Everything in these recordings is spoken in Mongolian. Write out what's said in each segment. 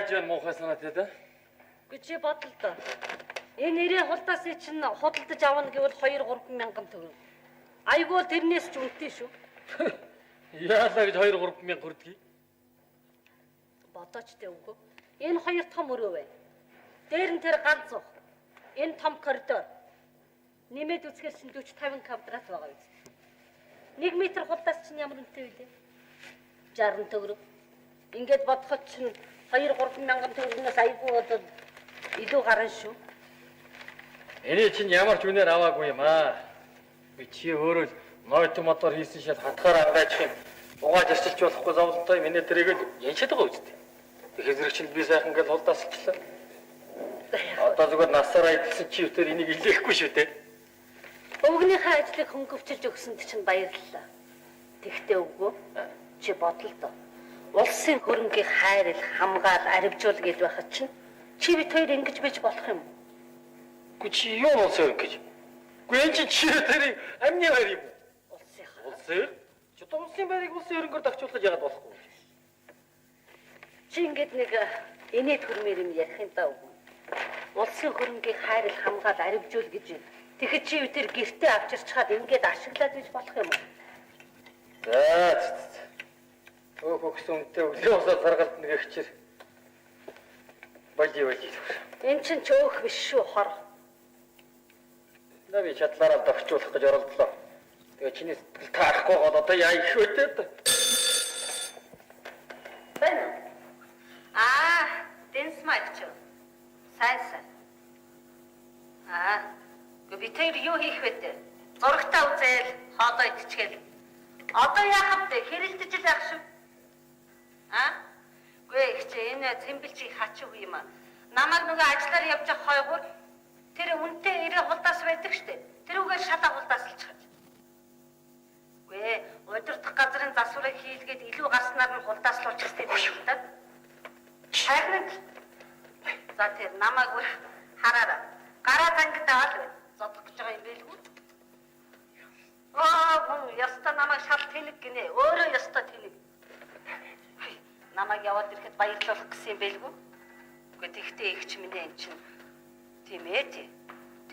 Яаж вэ муухай санаатай да? Чи бодол доо. Энэ нэрээ хулдаас чинь худалдаж авна гэвэл 2-3 мянган төгрөг. Айгуул тэрнээс ч үнэтэй шүү. Яалаа гэж 2-3 мянга хүрдгийг. Бодооч дээ үгүй. Энэ хоёр том өрөө бай. Дээр нь тэр ганц зух. Энэ том коридор. Нэмээд үзэхээр чинь 40-50 квадрат байгаа биз. 1 метр хулдаас чинь ямар үнэтэй вэ? 60 төгрөг. Ингээд бодоход чинь 2-3 мянган төгрөгнөөс айгүй одоо илүү гарна шүү. Эний чинь ямар ч үнээр аваагүй юм аа. Би чи өөрөө ноёт мотор хийсэн шал хатгаар ангаачих юм. Угааж арчилж болохгүй зовлонтой миний тэрийг л яншаад байгаа үстэй. Тэгэхээр зэрэг чинь би сайхан гэж хулдаасчлаа. Одоо зүгээр насаараа идсэн чи өтөр энийг илээхгүй шүү дээ. Өвгнийхээ ажлыг хөнгөвчилж өгсөнд чинь баярлалаа. Тэгтээ үгүй. Чи бодол доо. Улсын хөрөнгийг хайрл, хамгаал, аривжуул гэж байхад чинь чи бид хоёр ингэж байж болох юм. Гү чи юу болсон гэж? Гү энэ чи тэрийг амны байр юм. Улсынхаа. Улсын? Чи улсын байрыг улсын хөрөнгөөр давчуулах яагаад болохгүй? Чи ингэж нэг инээд хөрмээр юм ярих юм даа үгүй. Улсын хөрөнгийг хайрл, хамгаал, аривжуул гэж. Тэгэхэд чи бид тэр гэртээ авчирчхаад ингэж ашиглаад байж болох юм уу? За. Хөгсөнтэй өглөө усаа саргалдна гэх чир. Болий. Эн чин чөөх биш шүү хор. Би чадлаараа давчуулах гэж оролдлоо. Тэгээ чиний сэтгэл таарахгүй гол одоо яа их вэ? Бэн. Дэнс майч. Сайн. Би тэр юу хийх вэ? Зурагтаа үзээл, хоолоо идчихэл. Одоо яах вэ? Хэрэлдэж л яах шүү. Гүй их чи энэ цэмбэлчийг хаачих юм аа. Намайг нөгөө ажиллаар явж байгаа хойгоор тэр үнтэй ирээ хулдаас байдаг штэ. Тэрүүгээр шалаа хулдаасалчихаж. Гүй удирдах газрын засварыг хийлгээд илүү гарснаар нь хулдааслуулчих хэрэгтэй юм да. Хайрнаг. За тэр намайг хараараа. Гараа зангидаа бол зодох гэж байгаа юм байлгүй. Яста намайг шал тэнэг гинэ. Өөрөө яста тэнэг. Намайг яваад ирэхэд баярлуулах гэсэн юм байлгүй. Үгүй тэгтээ их ч минь энэ чинь тийм ээ тий.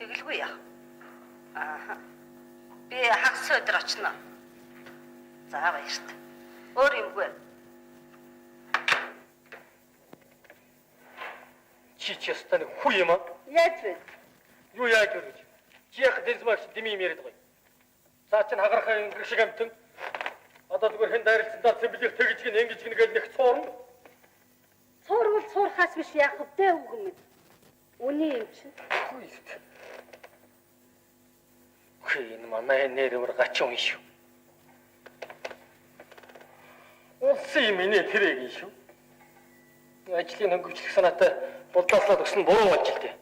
Тэгэлгүй яах. Би хагас өдөр очно. За баярт. Өөр юмгүй. Чи ястаа нэг хүү юм аа. Яаж вэ? Юу яаж вэ гэж? Чи яг дэсмагч дими юм яриад байгаа юм. Цаа чин хагарахаа ингэ шиг амтэн. Одоо зүгээр хэн дайралцсандаа цэвэрлэх тэгж гин ингэж гин гэж нэг цуурна. Цуурвал цуурхаас биш яах вэ үгүй юм. Үний юм чинь. Хөөе энэ манай нэрээр гачин шүү. Улсын юм инээ тэрэг юм шүү. Ажлын хөнгөвчлөх санаатай булдааслаад өгсөн буруу болж илтэй.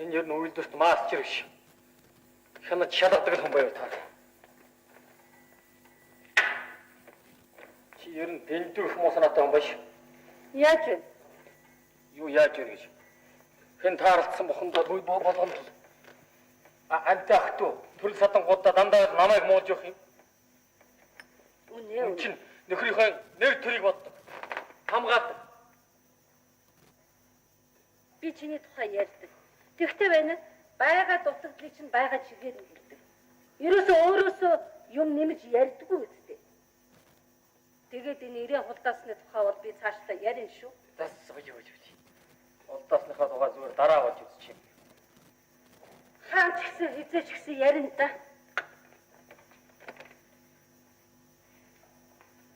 Энэ ер нь үйлдвэрт мастер биш. Хянаж шалгадаг л хүн байв та. Чи ер нь дэлдүүх муу санаатай хүн биш. Яаж вэ? Юу яаж вэ гэж. Хэн таарлцсан бохондоо болгонд антахту төрөл садангуудаа дандаа намайг муулж явах юм. Үнэ. Чин нөхрийнхөө нэр төрийг боддог. Хамгаадаг. Би чиний тухай ярьдаг. Тэгтээ байна. Байгаа дутагдлыг чинь байгаа чигээр нь хэлдэг. Ерөөсөө өөрөөсөө юм нэмж ярьдаггүй үстэй. Тэгээд энэ ирээ хулдаасны тухай бол би цаашдаа ярина шүү. Тас гоё. Улдаасныхаа тухай зүгээр дараа болж үзчих. Хаан ч гэсэн хизээч гэсэн ярина да.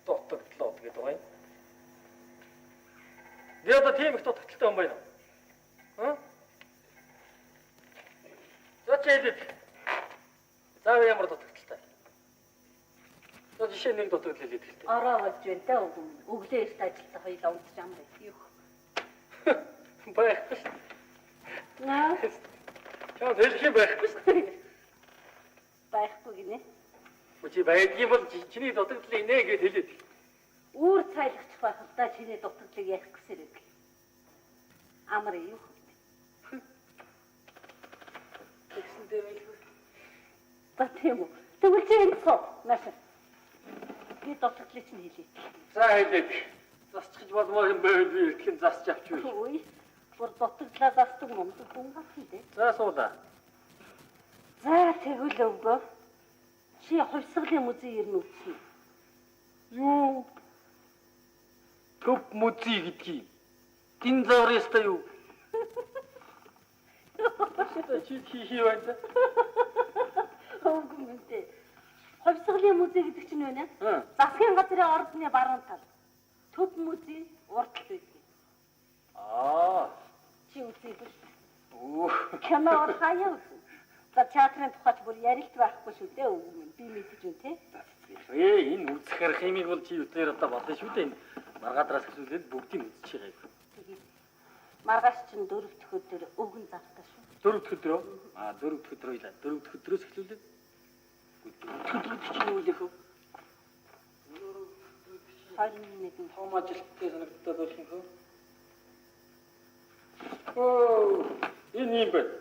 Дутагдлоо гэдэг байгаа юм. Би одоо тийм их дутагдaltaй юм байна уу? Зочилд. Зав ямар дутагдaltaй. За жишээ нэг дутагдал хэлээд хэлдэг. Ороо болж байна да үгүй. Өглөө эрт ажилдаа хоёулаа унтж ам байх. Юу. Байхгүй. Наа. Чаа дэлхийн байхгүй. Байхгүй гинэ. Чи байдгийн бол чиний дутагдлыг нэ гэж хэлээд. Үүр цайлгчих байхад та чиний дутагдлыг ярих гэсээр үг. Амар юу. Тэгсэн дээр л. Та тийм үү. Тэгвэл чи энэ соо. Нааш. Би дутагдлыг чинь хэлье. За хэлээд. засчих болмоор юм байвал би эртхэн засч авч үү. Ой. Бүр дутагдлаа засдаг юм дүн гатхий. За суула. За тэгвэл өвгөө. Чи хувьсгалын музей ирнэ үгүй. Юу? Төв музей гэдгийг. Динзаврыста юу? Чи хий байна. Өвгөө мэнтэй. Хувьсгалын музей гэдэг чинь вэ? Засгийн газрын ордны баруун тал. Төв музей урд тал байдаг. Аа. Чи үзээ биш. Оо. Кино хаяа үзэн. За театрын тухайч бүр ярилт байхгүй шүү дээ өвгөө минь. Би мэдэж байна те. Энэ үзэх арга хэмиг бол чи өдөр одоо болно шүү дээ. Маргаадраас хэсүүлээд бүгдийг үзчих байгаа. Маргааш чинь 4 дахь өдөр өвгөн завтаа шүү. 4 дахь өдрөө? Аа 4 дахь өдрөө илаа. 4 дахь өдрөөс эхлүүлээд. 4 дахь өдрөд чи юу лэх вэ? 21 том ажилттай санагдаад болох юм хөө. Оо, энэ юм байна.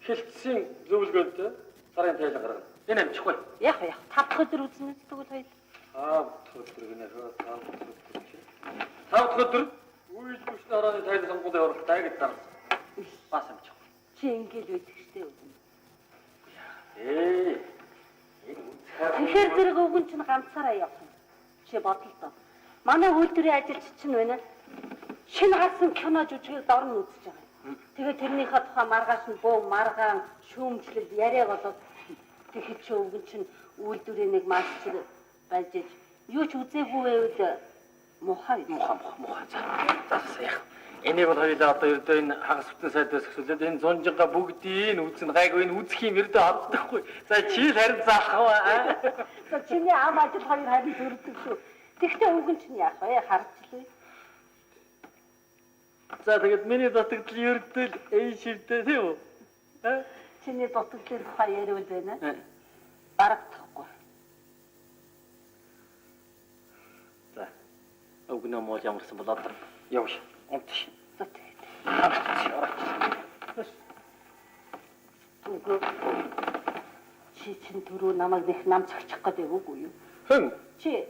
Хилцсэн зөвлөгөөнтэй сарын тайлан гаргана. Энэ амжихгүй. Яг 5 дахь өдөр үзнэ тэгвэл хоёул. 5 дахь өдөр гэнэ хөө 5 дахь өдөр. 5 дахь өдөр үйл бүшний хорооны тайлан сонгуулийн уралдаа гэж дарсан. Бас амжихгүй. Чи ингэж байдаг штэ өвгөн. Энэ үзэх Тэгэхээр зэрэг өвгөн чинь ганцаараа явах. Чи бодлоо. Манай үйлдвэрийн ажилч чинь байна. Шинэ гарсан кино жүжигийг дорн үзэж байгаа. Тэгээд тэрнийхээ тухай маргааш нь бөө маргаан шүүмжлэл яриа болоод тэгэхэд чи өвгөн чинь үйлдвэрийн нэг мастер байж юу ч үзээгүй байвал муухай. За яах. Энийг бол хоёулаа одоо ердөө энэ хагас бүтэн сайдаас эхлүүлээд энэ зунжинга бүгдийг үзэн гайгүй энэ үзэх юм ердөө авдаггүй. За чи л харин заахаа. За чиний ам ажил хоёр харин зөрдөг шүү. Тэгтээ өвгөн чинь яах вэ? Харчлаа. За тэгээд миний дутагдал ердөө эй шивтэй тийм үү? Чиний дутагдлын тухай яриул байна. Барагдахгүй. За. Өвгнөө муу ямарсан болоод явш. Унтш. За тэгээд. Авч. Үгүй. Чи чин түрүү намайг нэг нам цогчих гэдэг үгүй юу? Хэн? Чи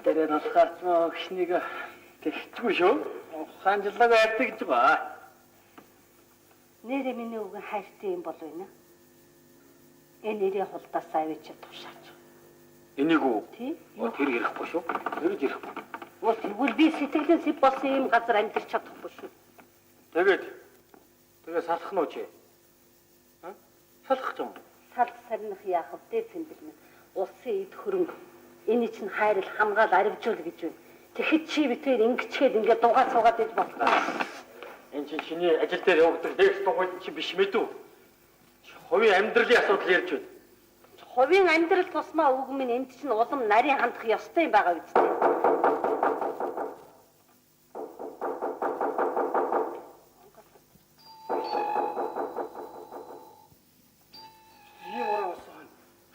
тэрэ насгаарч өгшнийг тэгчихгүй шүү. Ханжлаг айдаг гэж ба. нэрээ миний үгэн хайртай юм болов уу? Энэ нэрээ хулдаас авч тушаач. Энийг үү? Тий? Тэр ярихгүй шүү. Тэр ярихгүй. Оо тэгвэл би сэтгэлэн сэв болсон юм газар амьдарч чадахгүй шүү. Тэгээд салах нь уу чи? Салах юм. Салд сарних яах вэ тэмдэглэн. Улсын эд хөрөнгө. Энэ чинь хайрал хамгаал арвжуул гэж байна. Тэгэхэд чи битээр ингэчгээд ингээд дугаа цугаад иж боллоо. Энэ чинь чиний ажил дээр явагдах дээрс дугуй чи биш мэд үү? Хувийн амьдралын асуудал ярьж байна. Хувийн амьдрал тусмаа үг минь энд чинь улам нарийн хандах ёстой юм байгаа үстэй.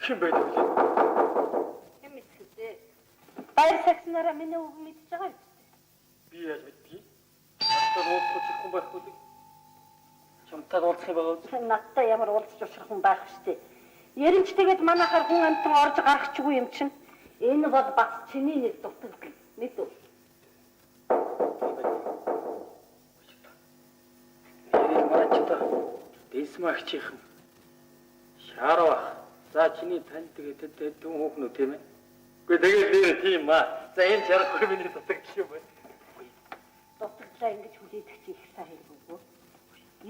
Хэн байдаг вэ? Хэн мэдхээ? Баяр сагснараа миний үг мэдж байгаа юм. Би яаж мэддгийг? Надад уулзах хүн байхгүй л. Чамтай уулзах юм байгаа. Надтай ямар уулзч учрах хүн байх штеп. Яринчтэйгээд манайхаар хүн амтан орж гарахчгүй юм чинь. Энэ бол бас чиний нэг дутагдал. Мэд үү? Энэ мачта дэсмагчих юм. Шаарах. За чиний танд тэгээд дүүн хүүхнүүд тийм ээ. Гэхдээ тэгээд нэр тийм аа. За энэ чарахгүй миний дутагдал юм байна. Дутагдлаа ингэж хүлээдэг чи их сайн хэрэггүй.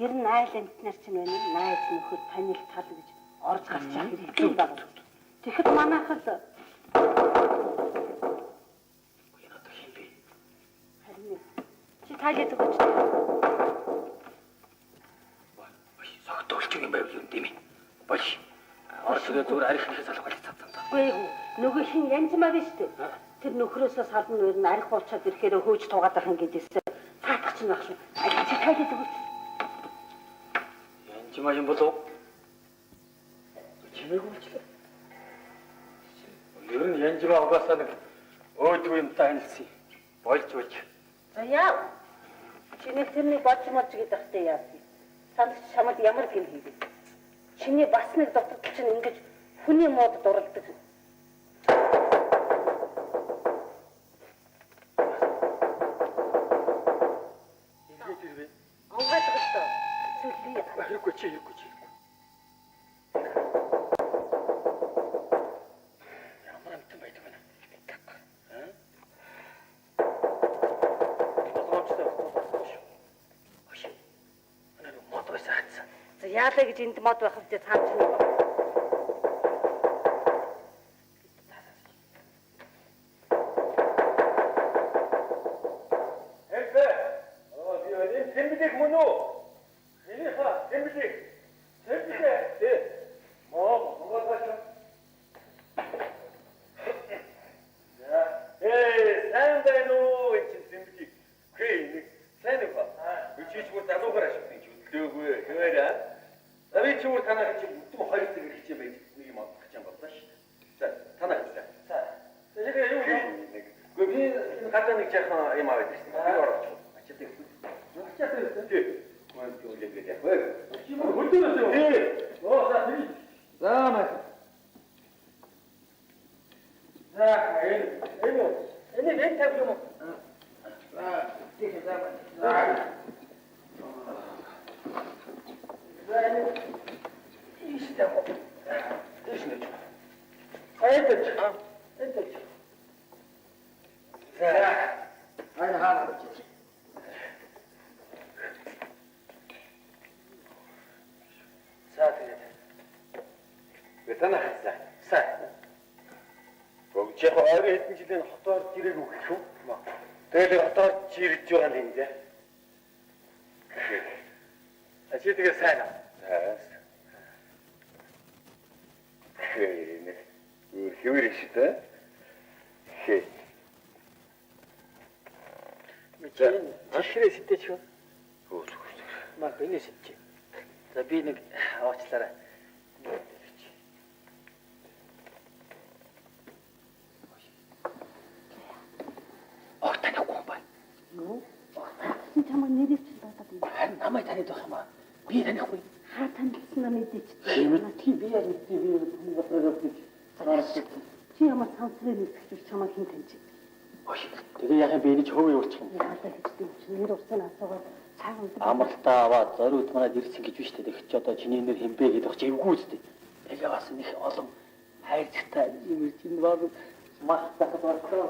Ер нь айл амтнаар чинь байна. Найз нөхөд танил тал гэж орж гарч хэрэгтэй байна. Тэгэхэд манайх л харин чи тайлаад өгөөч. Согтолч юм байв юм тийм ээ. Болж. Орчгоо зүгээр арих хийх салах гэж цацсан. Үгүй ээ. Нөгөө хин янзмаа биш үү? Тэр нөхрөөсөө сална ер нь арих уучаад ирэхээр хөөж тугаад байх ингэдээсээ цаатах чинь байх шүү. Чи тайлаад өгөөч. Янжмаа юм болов? Чимээгүй ч л. Ер нь янжмаа угаасаа нэг өөдгүй юм танилсан. Болж байж. За яа. Чи нэг тэрний бодмож гэдэг хэвээр яа. Сандч чамд ямар юм хийв? Чиний бас нэг дутагдал чинь ингэж хүний мод дуралдаг. Хэрэггүй чи хэрэггүй чи. Ямар амтан байдаг вэ? Аа? Болгоомжтой болсон шүү. Хөөш. Анаа мод байсан хатсан. За яалаа гэж энд мод байх вэ цааш нь. Тэмбэлэг мөн үү? Миний ха тэмбэлэг. Тэмбэлэг. Монгол. Сайн байна уу? Энд тэмбэлэг. Хөөе, сайн уу? Үчиж бүр залуугаар ашиглаж хөдлөөгүй. Хөөе. Би ч бүр танаа чи бүтэн 2 цаг ирэх чинь байж нэг юм авах гэж юм боллоо шүү. За, танаа хэлээ. За. Тэгээд юу юм? Гэхдээ би гадаа нэг жаахан юм аваад ирсэн. Би орооч. Ачаатай. За маа. За энэ тавь юм. За тийм за. За энэ ийштэй. Ийштэй. Айдч. За. Айн хаа. За тэгээд. Танаа хацаа. Сайн. Бүгд яг ойрын хэдэн жилийн хотоор жирэг өгөх шүү. Тэгээд хотоор жирэж байгаа юм дээ. Чи тэгээд сайн аа. Хээ. Хөвөр ихтэй. Хээ. Мичэн жишрээ сэтэж шүү. Хөөс. Маа бинэ сэтэж. За би нэг уучлаарай. Огтанахгүй бай. Юу? Огтан чамаа нэрийг ч дуудаад юм. Харин намайг таниад байх юм аа. Би танихгүй. Хаа танилцсан намайг мэдээч. Тийм би яг мэдээ би бодлоо. Чи ямар сансрын нэгтгэж чамаа хэн таньж? Ой. Тэгээ яхаа би энэ хөвөө явуулчих юм. Яагаад гэж нэр урсан асуугаад амралтаа аваад зориуд манад ирсэн гэж биш тэгээд чи одоо чиний нэр хэмбэ гэдэг чи эвгүй үстэй. Тэгээ бас нэг олон хайрцагтай юм чинь баг махтаа болчихсон.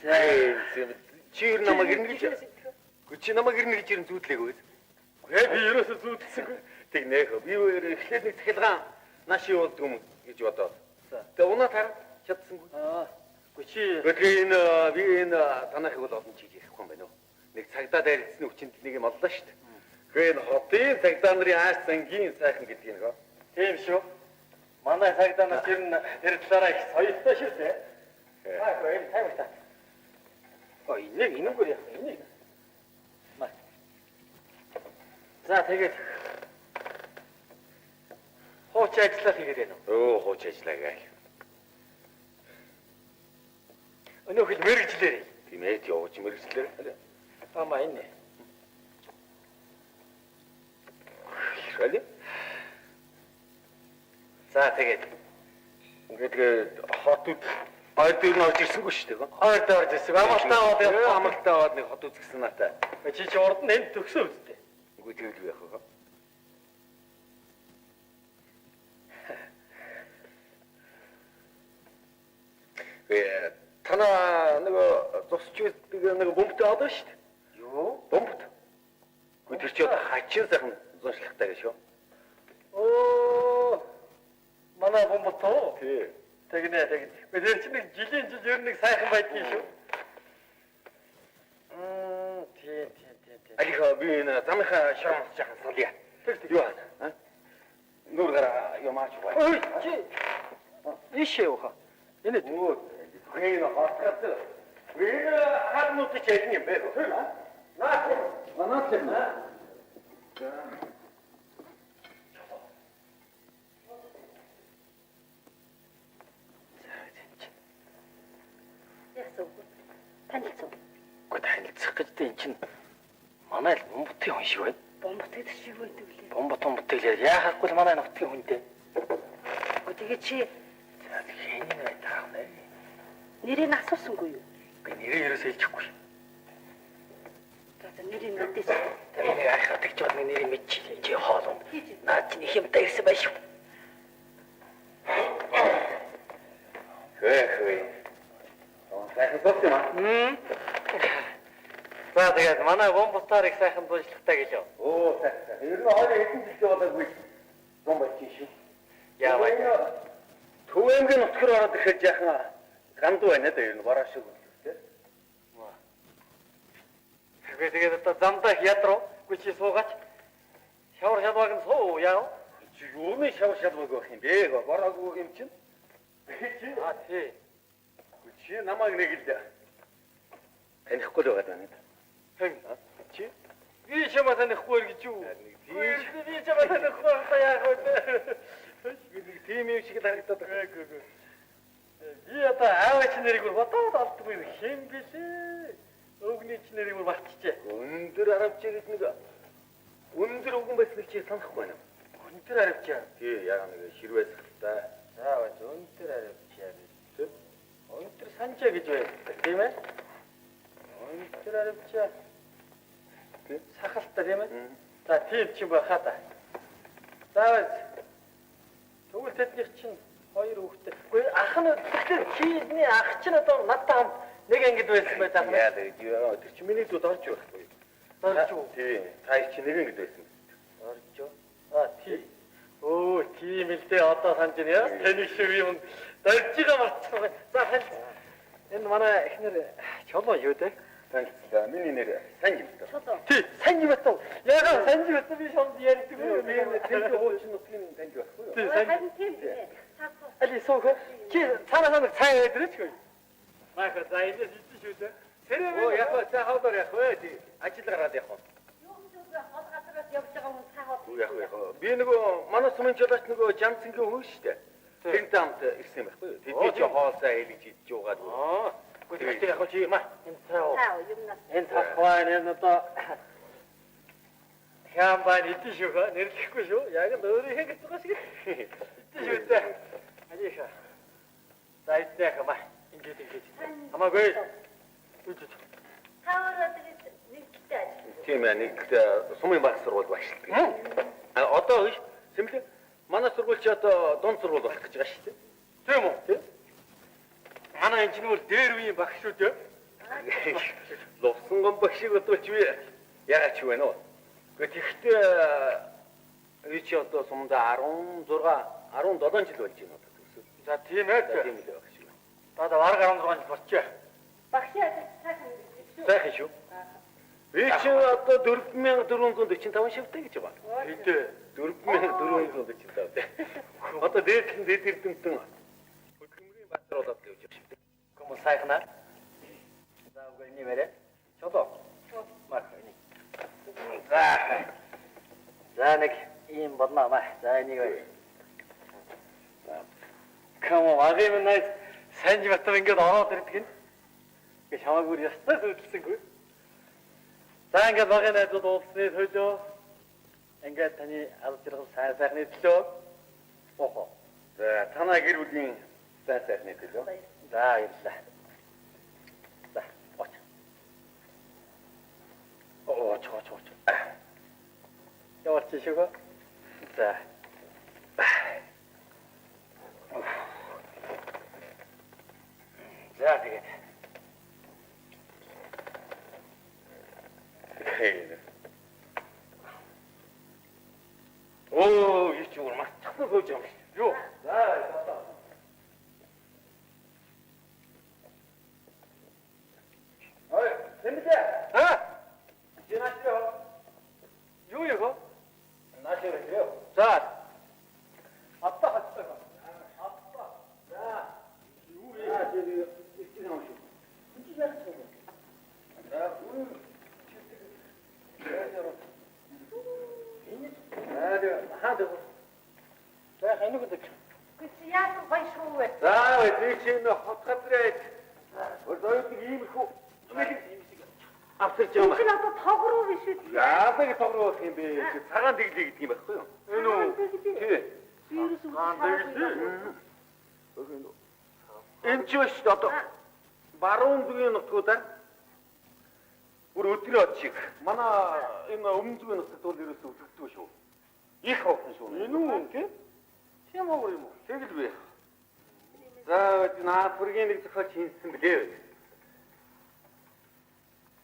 За чи юу намайг ирнэ гэж? Чи намайг ирнэ гэж ирэн зүүдлээгөө. Гэ би ерөөсө зүүдэлсэнгүй. Тэг нэх би эхлээд нэг цахилгаан нааш явуулдаг юм гэж бодоод. Тэгээ унаа тараад чадсангүй. Гэхдээ чи би энэ танахыг бол олон чиг ярихгүй юм байна уу? Нэг цагдаа дайрцны хүчинд нэг юм оллоо шүү дээ. Тэгэхээр энэ хотын цагдаа нарын ааш сангийн сайхан гэдэг юм хөө. Тийм шүү. Манай цагдаа нар тэр талаараа их соёлтой шүү дээ. Аа энэ тайвар та. Ой нэг энэгээр яах вэ? Маа. За тэгээд хууч ажиллаа хийгээд байна уу? Хууч ажиллаа гээл. Өнөөхөл мэрэгчлээ. Тийм ээ, явууч мэрэгчлээ. Амаа энэ. Хали. За тэгээд ингээд хотод ойд нь орж ирсэнгүй шүү дээ. Ойд орж ирсэн. Амралтаа аваад нэг хот үзгсэн натай. Чи урд нь энд төгсөө үстэй. Үгүй тэгэл яах вэ? Танаа нэг зогсч нэг бомбтой аваад шүү дээ. Юу? Бомбт. Гэхдээ тэр чи одоо хачин сайхан зуншлагтай гэж шүү. Оо. Манай бомбт оо. Тий. Тэгнэ. Тэр чи нэг жилийн жил ер нэг сайхан байдгийг шүү. Тий. Алиха би энэ замынхаа шамс жахан салъя. Юу аа? Нуур гараа ямаач бай. Ой чи. Ишээ уха. Энэ Хөөе хатгад. Weer хатнууд ч ялна юм бэ? Наач. Яасан бэ? Танилцсан. Гэхдээ танилцах гэж дээ эн чинь манай л бомбтын хүн шиг байна. Бомбтыг шиг байдаг лээ. Бомбтыг л яахахгүй л манай нутгийн хүнтэй. Тэгээ чи хин байна таах нэ. нэрийг асуусангүй юу? Гэ нэрээ ерөөсөө хэлчихгүй. За нэрийг мэдээч. Тэрийг ахаа тэгж байна нэрийг мэдчихээ. Чи хоолоо. Наад чинь их юм дээрсэн байж. Хөөе. Сайхан бохт юм аа. За тэгээд манай гомболтоор их сайхан дуужлагтай гэлөө. Оо сайхан. Ер нь хоолой хэдэн жил болоогүй. Гом болчих шүү. Яаваа. Төвөмгийн нутгаар ороод ирэхэд яхан ганду байна да ер нь бараа шиг үлдээ. Тэгээд одоо замдаа ядруу гүчи суугач. Шавар шалбаг нь суу яа. Чи юу нэ шавар шалбаг байх юм бэ? Бараагүй юм чинь. Чи тий. Чи намайг нэг л танихгүй л байгаа даа. Хэн чи? Би чамаа танихгүй гэж юу? Би чамаа танихгүй яах вэ? Тийм юм шиг харагдаад байна. Би одоо аавч нарыг бодоод алдгүй хэм бишээ. Өгний ч нарыг мартчихжээ. Өндөр аравч ирээд нэг өндөр өгөн байсныг чи санахгүй байна. Өндөр аравч яа? Тий, яа нэг ширвээс та. Аавч өндөр аравч яа гэж. Өндөр санчаа гэж байна. Тийм ээ? Өндөр аравч яа. Тий, сахалтай тийм ээ? За тийм ч юм байхаа та. Заавал тэгвэл тэднийх чинь хоёр хүүхэдтэй. Үгүй ах нь тэгэхээр чиний ах чинь одоо надтай хамт нэг ангид байсан байлаа. Яа тэр чинь миний дүүд орж байхгүй. Орж юу? Тий. Та чи нэг ангид байсан. Орж юу? Тий. Оо тийм л дээ одоо санаж байна. Таны шиг юм дөрж байгаа марцсан. За хань. Энэ манай эхнэр чолоо юу дээ? Танилцлаа. Миний нэр Санживт. Тий, Санживт. Яагаад Санживт би шонд ярьдаг үү? Би тэр хуучин нутгийн таньж байхгүй юу? Тий, Санживт. Али суух. Чи цаанаас цай өдрөч хөө. Мах цай идэж шүү дээ. Тэрээ. Оо яг цай хавдар яг вэ? Тий. Ажил гараад яг. Юу ч хол газраас явж байгаа хүн цай хавдар. Яг. Би нөгөө манай сумын жолооч нөгөө Жанцангийн хүн шүү дээ. Тэрнтэй хамт ирсэн юм байхгүй юу? Тэд чи хоолсаа хэлж идэж юугаад. Тэгээд яг чи маа энэ цаа юмнаас энэ цахваа энэ одоо хямбан идэж шүү нэрлэхгүй шүү яг л өөрөө хийх гэж байгаа шиг идэж шүү дээ алиха за идэх маа ингэж хамаагүй үгүй таавар нэгтэй ажил тийм ээ нэгтэй сумын баг сургууль багшилдаг одоо биш сэмлээ манай сургууль чи одоо дунд сургууль болох гэж байгаа шүү дээ тийм үү тийм манай энэ чинь бол дээр үеийн багш шүү дээ. Лувсан гом багш шиг бодвол чи яагаад ч вэ нөө. Гэхдээ би чи одоо сумдаа 16 17 жил болж байна одоо төсөв. За тийм ээ. Тийм л багш шүү. Одоо бараг 16 жил болчихё. багш ажил сайхан шүү. Сайхан шүү. Би чи одоо 4445 шивтэй гэж байгаа. Хэдэ 4445. Одоо дээдлэн дэд эрдэмтэн хөдөлмөрийн бацруулаад л явж байна. Кому сайхна? За үгүй нэмэрэ. Чодоо. Мах энийг. За нэг ийм болно маа. За энийг бай. Кому агийн найз санж батав ингээд ороод ирдэг юм. Гэ шамаагүй ястаа зүтэлсэнгүй. За ингээд багын найзууд уулзсны төлөө ингээд таны аль зэрэг сайхны төлөө. Охо. За танаа гэр бүлийн сайхны төлөө. За баярлалаа. За оч. Оч. Яваач шүүх. За. За тэгээд. Оо, юу ч юм уу, чахсан хөөж юм. Юу? За. Ой, нэмдэ. Жинашё. Юу яа? Нашё. За. Атта. За. Юу яа дээ? Ихтэй юм шүү. Чи яах вэ? За, хаад. За, хань нэг. Чи яах вэ шүү вэ? За, би чинь хот хатраад. Өөрөөр ийм их үү? Авчирч юм. Чи надад тоглоо биш үү? Яадаг тоглоо болох юм бэ? Цагаан дэглээ гэдэг юм байхгүй юу? Энэ үү? Тий. Цагаан дэглээ. Энэ ч биш одоо баруун зүгийн нутгуудаар бүр өдрөө чиг манай энэ өмнө зүгийн нутагт бол ерөөсөө үлддэг шүү. Их хоохон шүү. Энэ үү тийм? Тийм уу юм уу? Тэгэл би. За наад бүргийн нэг зохиолч хийсэн билээ.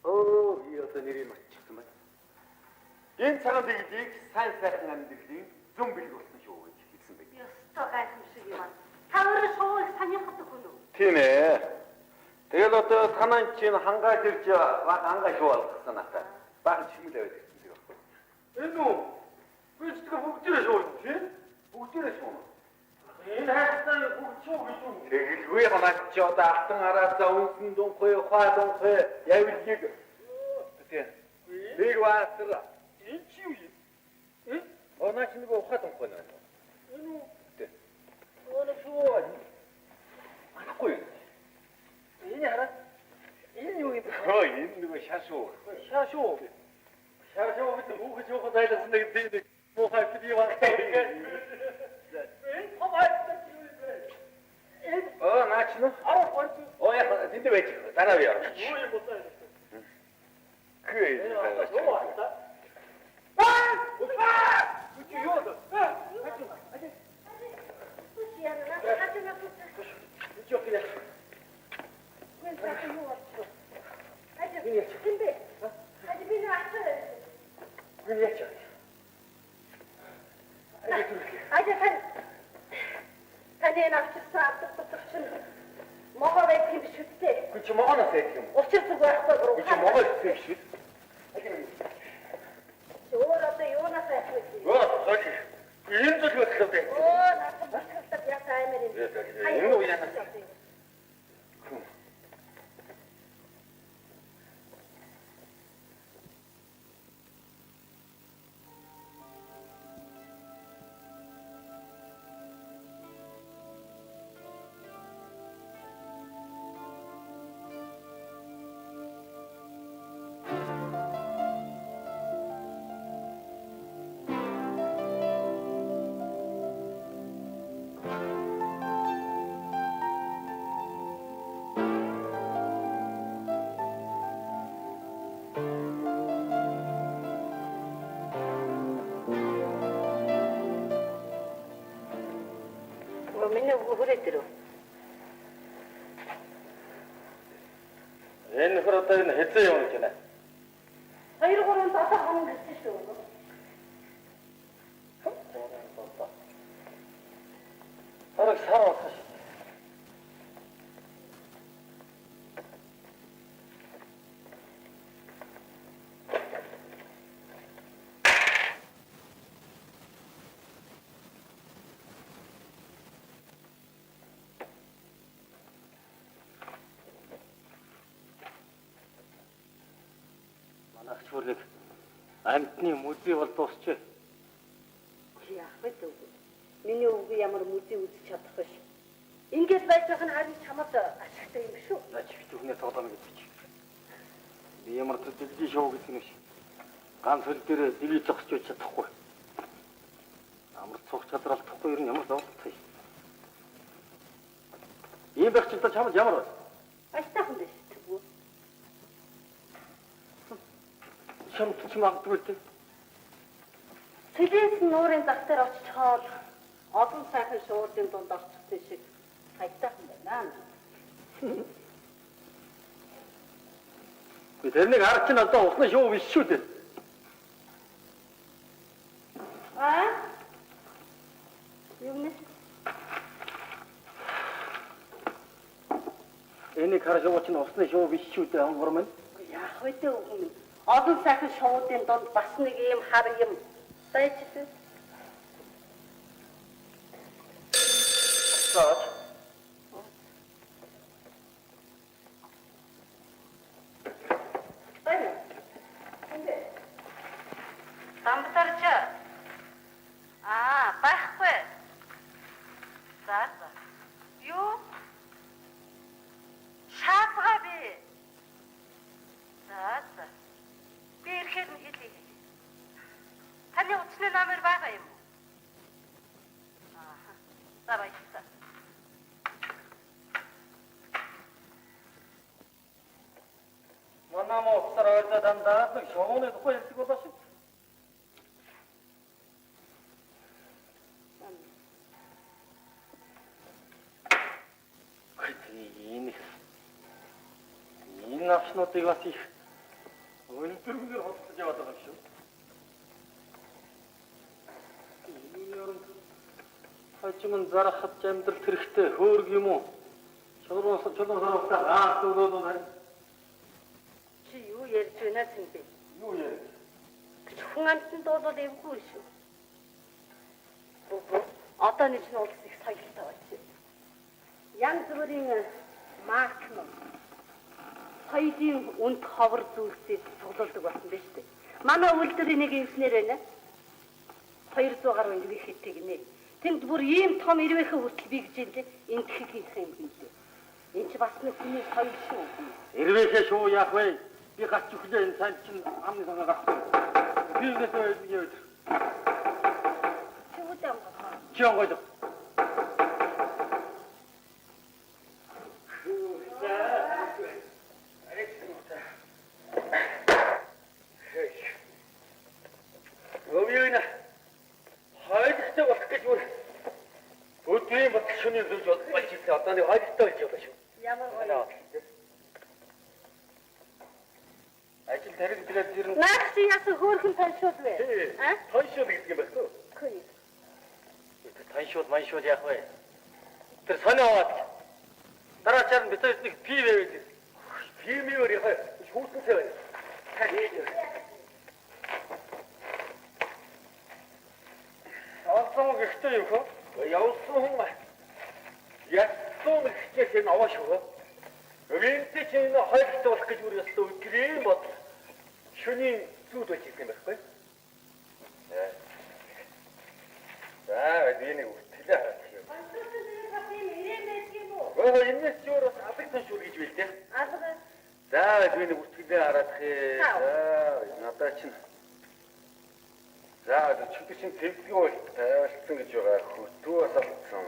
Оо, яа нэрийг мартчихсан байна. Энэ цагаан дэглийг сайн сайхан амьдралын зөв бэлэг болсон шүү гэж хэлсэн байх. Ёстой гайхамшиг юм аа. Та өөрөө шоуг санийхдаг хүн үү? Тийм ээ. Тэгэл одоо танаа чинь хангааж ирж баг хангаа шүү болгосон надад. Баг чимэл аваад ирсэн тийм үү? Энэ үү? Би ч тэгээ бүгдээрээ шүү юм тийм? Бүгдээрээ шүү. Энэ хайртай бүгд шүү гэж үү? Тэгэлгүй ханаач чи одоо алтан араасаа үнсэн дунхой, хаа дунхой явилгийг тийм. Бэг ваасэр. Энэ чи юу юм? Онаач нэг ухаа дунхой нэ. Энэ үү? Тийм. Оно шүү. Анахгүй. Энэ хараа. Энэ юу юм бэ? Хөө, энэ нэг шашуу. Шашуу. Шашуу гэдэг үгүй жоохоо дайлсан нэг тийм мохай фидий ваа. Энэ хаваад юу юм бэ? Оо, наач нь. Оо, яа, тэнд байж. Дараа бий. Юу юм бэ? Хөөе. Юу аа? Аа! Үгүй юу вэ? Таны навчсан автобусчин могоо байх юм биш үү? Чи могоноос яах юм? Учир зүг байхгүй гоо. Чи могоо хийх шүү. Өөр одоо юунаас байх вэ? Оо, соши. Энэ зүйл болох вэ? Оо, надад яа таймер юм. Энэ уу яана? Миний хүрээд ирв. Энэ нөхөр одоо энэ хэзээ явна гэж байна? 2-3 7 хоног гэсэн шүү. Хараг сар болсон шүү. Манайх чүрэг амьтны мүдий бол дуусчээ. Яах вэ дүү? Миний өвгөө ямар мүдий үзэж чадах вэ? Ингээд байж байгаа нь харин чамд ашигтай юм шүү. Наач хитүүхнээ тоглоно гэж бич. Би ямар ч дэлгий шоу гэдэг юм шиг. Ганц хөл дээр дэлгий зогсож байж чадахгүй. Амар цуг чадвар алдахгүй ер нь ямар зовлонтой. Ийм байх чинь чамд ямар вэ? Аштай хүн дээ шүү. Чамд ч магадгүй л дээ. Тэдээс нуурын зах дээр очичоод олон сайхан шуурдын дунд орчихсон шиг хайтай хүн байна. Би тэрнийг харж чинь одоо усны шоу биш шүү дээ. Аа? Юу нэ? Энийг харж байгаа чинь усны шоу биш шүү дээ ангар минь. Яах вэ дүү хүн? Олон сайхан шуудын донд бас нэг юм хар юм сайжлаа. Саач. Байна. Энд. Самбарч. Байхгүй. За. Юу? Шаапгаа би. За. Би ирэхэд нь хэлье. Таны утасны номер байгаа юм уу? За баярлалаа. Манай офсар ойлоо дандаа нэг шоуны тухай ярьдаг болоо шүү. Энэ навчнуудыг бас их өндөрлөгөөр хоцлож яваад байгаа юм шүү. Энэ өрөнд хажимын зарахад амьдрал хэрэгтэй хөөрг юм уу? Чулуун сарвтаа гаас өгөөд байна. Чи юу ярьж байна Цэмбэ? Юу яа? Хүн амтнд бол эвгүй шүү. Одоо нэг нь улс их соёлтой байна. Янз бүрийн марк нь соёлын үнд ховор зүйлсийг цуглуулдаг болсон биз дээ. Манай үйлдвэр нэг инженер байна. 200 гаруй ирвэх хэдэг нэ. Тэнд бүр ийм том ирвэхэ хүртэл би гэж хэлээ. Энд хийх юм юм дээ. Энд ч бас нэг хүний соёл шүү. Ирвэхэ шүү яах вэ? Би гарч өглөө энэ цаанд чинь амны сангаа гарсан. Би нэсээ яа. Чи үдээ амгаа. Чи онгойд. Өвөөнө. Хайртай болох гэж бүр өдрийн бат шөнийн зүйл болж ирсэн. Одоо нэг хайртай болж байгаа шүү. Ямар гоё. Ажил тариг тэгээд зэр нь Наад чи яасан хөөрхөн таньшуул вэ? А? тоншууд гэдэг юм байна уу? Хөөе. Тоншууд маншууд яах вэ? Тэр сонио аваад дараачаар нь битээс нэг пив байвал пивээр яхаа шүүрсэн цай байна. Авсан гихтэй юм хөө? Явсан хүн ятсан гихтээс энэ аваа шүү. Өвөнтэй чинь хоёртой болох гэж бүр ястаа өдрийн бод шөнийн зүуд байж ирсэн байхгүй? За, энийг үтгэлээ харах юм. Өө, энэс ч юу бас алгасан шүү гэж бил дээ. Алга. За, энийг үтгэлээ харах юм. За, надад чинь. За, чөтгөр чинь тэмцгийн уйлт тайлсан гэж байгаа. Хөтөө бас алдсан.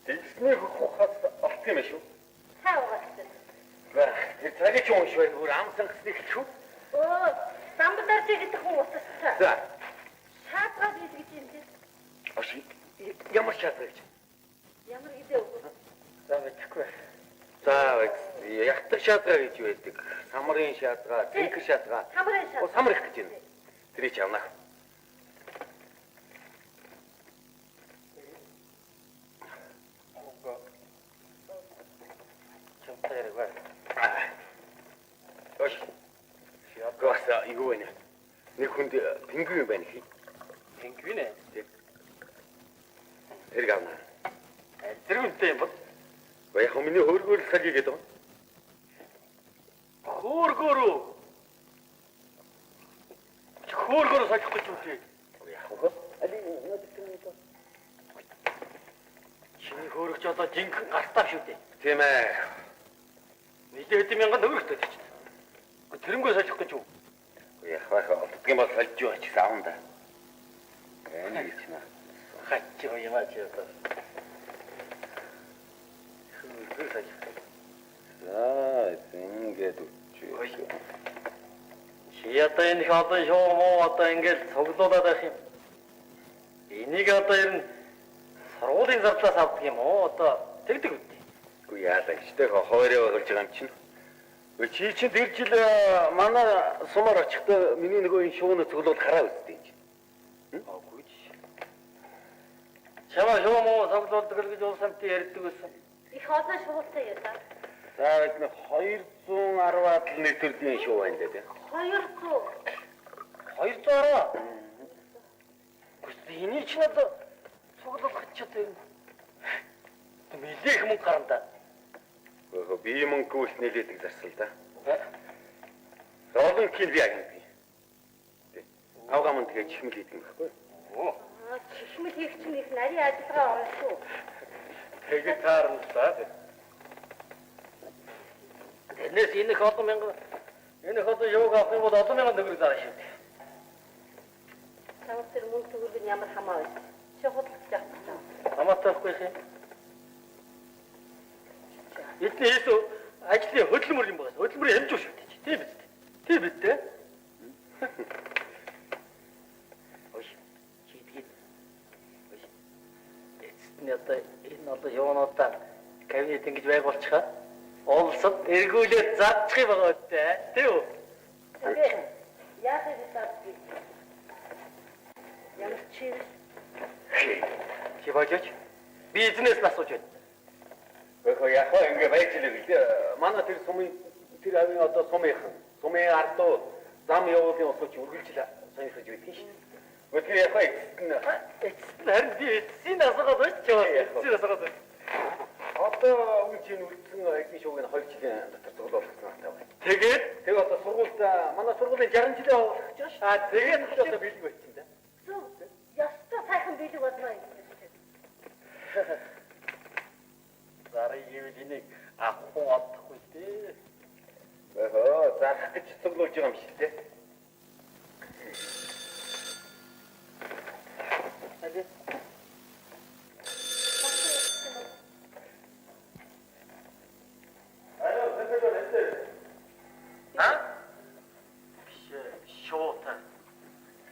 Тэмцний хухаас алт юм шүү. Хаагаад. Тэр цагийн ч унш байна. Өөр амсан гэсний хэлчихв. Оо, самбарч идэх хүн утастай. За. Шаатгаад идэх юм дээ. Ашиг ямар шатраг гэж. Ямар гэдэг вэ? За мэдхгүй. За ягтар шатраг гэж байдаг. Самрын шатраг, тэнхэр шатраг. Самрын шатраг. Оо самар их гэж байна. Тэрийг ч авнаа. Чамтай яг. Ош. Шатраг юу вэ? Нэг хүнд пингвин байна хий. Пингвин ээ? Тэрг авна. Тэр үнтэй юм бол. Яг миний хөөргөөр сахиг гэдэг юм. Хөөргөөрөө. Хөөргөөрөө сахих гэж үгүй. Яг хөө. Али надад чиний хөөргөч одоо жинхэнэ гартаа шүү дээ. Тийм ээ. Нийлээд мянган төгрөгтэй ч. Тэрнгөө сахих гэж үү? Яг олддгийн бол сольж юу ч саавн да. Энэ гэж наа. Хачаа яваа ч яа. За, ингээд үчи. Чи одоо энэ хатан шоу моо одоо ингээд цуглуулад байх юм. Энийг одоо ер нь сургуулийн зардлаас авдаг юм уу? Одоо тэгдэг үү? Үгүй яалаа гэжтэй хоороо болж байгаа юм чинь. Чи чинь тэр жил манай сумаар очихдоо миний нөгөө энэ шууны цуглуул хараа үзтээ юм чинь. Аагүй ч. Чамаа шуу моо цуглуулдаг л гэж уусамт ярьдаг байсан. Их олон шуултаа ярьлаа. За бид 210-аад л нэг төрлийн шоу байна дээ. 200. 210. Гэхдээ эний ч надад цуглуулах чаддаг юм. Мэлэх мөнгө гарна. Өө би мөнгө үс нэлээдэг зарсал да. Олон кил би агнаа. Авгамын тэгээ чихмэл хийдэг юм байхгүй юу? Чихмэл хийх чинь их нарийн ажиллагаа орно шүү. Тэгээ таарнасаа. Энэс энэ хот мянга энэ хот юуг авах юм бол олон мянган төгрөг зарах шүү. Чамд тэр мөнгө төгрөг нь ямар хамаа вэ? Чи худалдаж авах гэж. Хамаатахгүй юм. Эдний хийсэн ажлын хөдөлмөр юм байна. Хөдөлмөрийн хэмжүү шүү дээ. Тийм биз дээ. Тийм үү? Ой, чийдгээд. Ой. Эцэстний одоо юунуудаар кабинет ингэж байг болчихоо. Олсод эргүүлээд зарчих байгаа үстэй. Тийм үү? Тэгээ. Яахыг хэлдэг. Ямар чи чи бajaj бизнес асууж байна. Гэхдээ яг хоо ингэ байж л гэлээ. Манай тэр сумын тэр авийн одоо сумын ардуу зам явуулын усууч үргэлжил сонирхож байдгийн шүү дээ. Гэхдээ яг хоо Эцэст харин би эцсийн асуугаад байж чаа. Эцсийн асуугаад байна. одоо үн чинь үлдсэн эдний шуугийн 2 жилийн дотор зоглуулсан байна. Тэгээд Одоо сургуульд манай сургуулийн 60 жилийн хавуулах гэж байна шүү. тэгээд одоо бэлэг болчихсон да. ястаа сайхан бэлэг болно юм. Зарыг ивэл энийг авахгүй олдохгүй дээ. Заах гэж цуглуулж байгаа юм шиг дээ. Аль шуутай.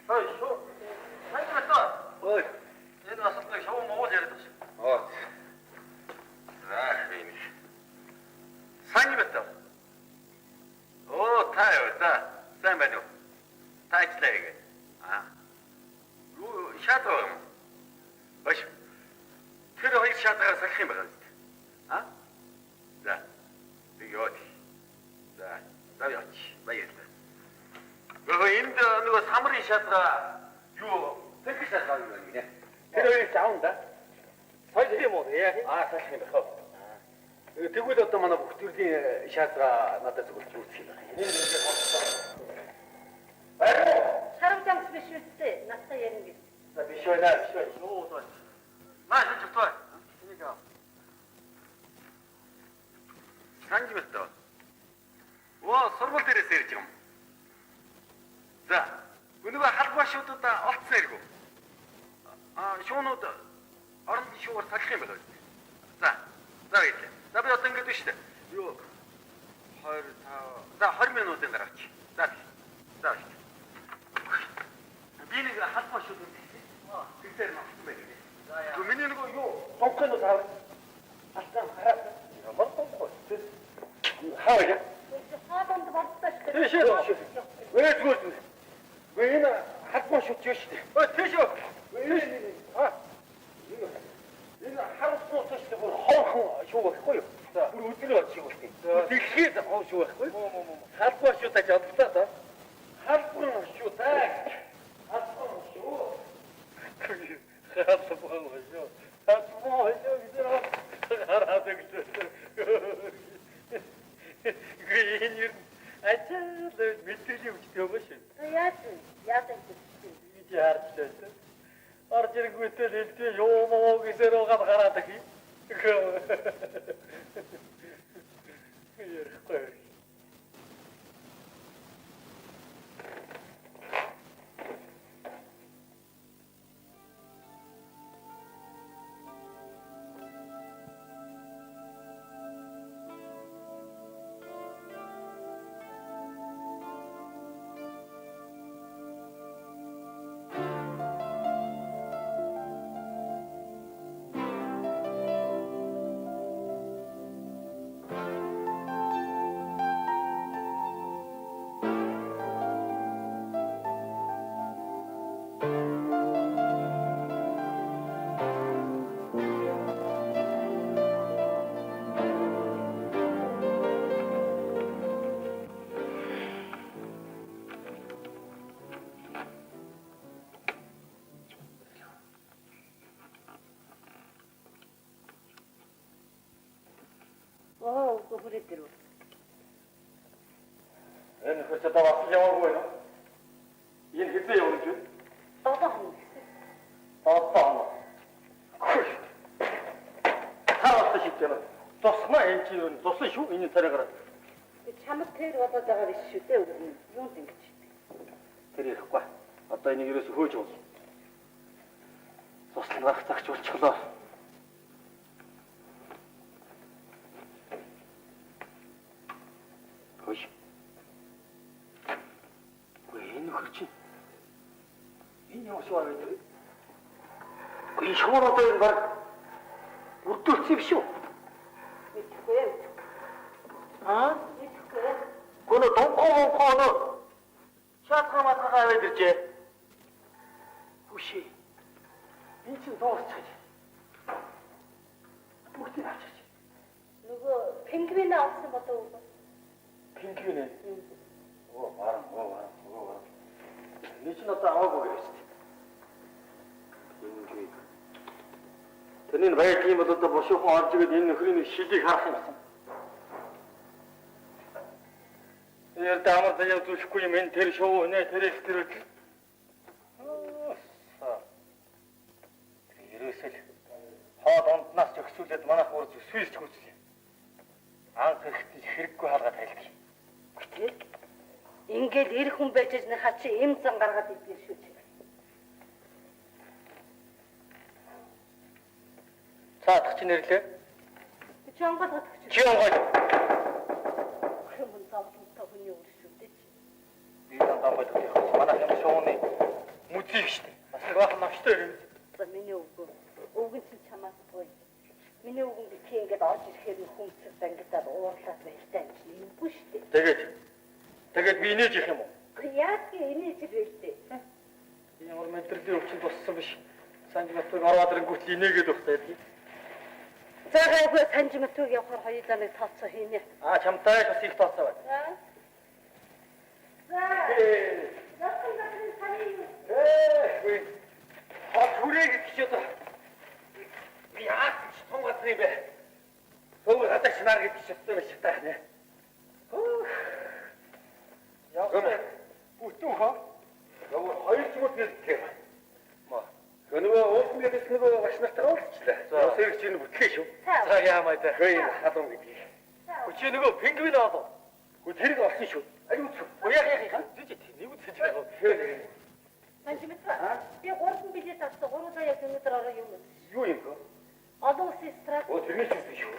Ой, шуу. Ой. Энэ асуултыг шуу монгол яриад байна. Сайн байна. Та юу та? Сайн байна уу? Та ажиллаа яг. Юу шатаа юм? Баш. Тэр хоёр шатаагаар салах юм байна үү? За. Тэгвэл. За яач. Баярлалаа. Энд нөгөө самрын шатгаа юу? Тэрх шатгаа юу гэнэ? Тэр хоёрыг аавн да. Хоёр юм уу? Яа. Салах юм байна. Тэгвэл одоо манай бүх төрлийн шатгаа надад зөвлөж үүсгэх юм байна. Сарвжамс биш үстэй. Настай ярина гэж. За биш байна. Юу бол. Маш их тоо. Энийг аа. Санаж байна. Сургууль дээрээс ирж байгаа юм. За. Өнөөгөө халбаа шуудад олцсон хэрэггүй. Шуунууд орондын шуугаар салах юм байна. За баярлалаа. За би одоо ингэж байна шүү дээ. Юу 25 за 20 минутын дараа чи. За. Би нэг халбаа шуудад тэгтэр навсан байна. За яа. Миний нэг юу тонхны тав. Алтан хараад. Ямар тонхой. Хаа. Хааданд болтой шүү. Тийш. Вээгүүл. Энэ халбаа шууд юу шүү дээ. Ой, тийш үү. Энэ харахгүй ч гэсэн хоохон шуу байхгүй юу? Бүр өдрөө чиг болчих. Дэлхийд хоо шуу байхгүй. Халбаа шүү тааж одлоо да. Халбаа шуу таа. Халбаа шуу. Халбаа шүү гэж хараад гэж. Гэнэр ачаал мэдээлэл өгч өгөөш. Яасан гэж. Гэж харж байна. Орж ирэнгүүтэл хэлдэг юу муу гэсээр угаад гараад ахи. Ярихгүй. Хүрээдэр. Энэ хөцөд авах яваагүй нөө. Энэ хэзээ явж вэ? 7 хоног гэсэн. 7 хоног. Хааста шигтэй. Тусмаа энэ чи юу тусан шүү энэ царайгаар. Чамд тэр болоод байгаа биш шүү дээ. Юунд ингэж. Тэр ирэхгүй. Одоо энийг ерөөсө хөөж бол. Туслах цагч болчихлоо. Хөөж. 그렇지. 이 영수와 왜들? 이 형으로도 말 웃돌 씹쇼. 아? 그거는 동코는 샤타마타가 왜 들지? 혹시 인천 더워서 차지? 어디 나차지? 누구 펭귄 나왔으면 또 핑크네. 뭐. 니친 없다 하고 그랬지. 인주의. 너는 왜 기모도 또 보시고 어찌게 있는 그림이 실기 가르쳤어. 이럴 때 아무 데나 또 죽고 있는 데리 쇼 내 데리 스트를. 이랬을. 하던 нас 적수ለት манайх уурж сүйлж хүсэлээ. Анх ихтэй хэрэггүй хаалгаа тайлх. Гэтэл ингээд эр хүн байж нахаа чи эм зан гаргаад идэх шүү чи. За атгач нэрлээ. Чи онгод хатгач. Чи онгод. Хүн зовлонтой хүний үр шүү дээ чи. Би дандаа бодох. Манай юм шууны мүзик штэ. Бас нэг бахан навчтай юм. За миний үгүй. Үгэн чи чамаас гоё. Миний үгэн би чи ингээд орж ирэхээр хүмсэл ангидаад уурлаад байлтай юм чи юмгүй шүү дээ. Тэгээд би инээж их юм уу? Яг инээж байлтай. Ямар мэдрэлээ өвчин туссан биш. Санжматыг ороод ирэнгүүт инээгээд өгтэй. За гайгүй санжматыг явахаар хоёулаа нэг тооцоо хийнэ. Чамтай бас их тооцоо байна. За. Яасан таны хүрээ гэж одоо. Би яах гэж тунгаасан юм бэ? Сөвөр хатагч нар гэж шатсан байж таа нэ. Яасан? Бүтэн хаа? Нөгөө хоёр чимүүд нэртэй. Ма. Нөгөө уулын дэс нөгөө багш нартай уулзчлаа. За сэрч чинь бүтгэй шүү. За яамаа та. Хөөе хадам гэдэг. Чи нөгөө пингвин аваад. Гү тэрийг олсон шүү. Аюу ч. Яах. Зүж нэг үсэж байгаа. санжмат. Би 3 билет авсан. 3 сая өнөдөр ороо юм. Юу юм бэ? Олон улсын страт. Оо тэрний ч үгүй шүү.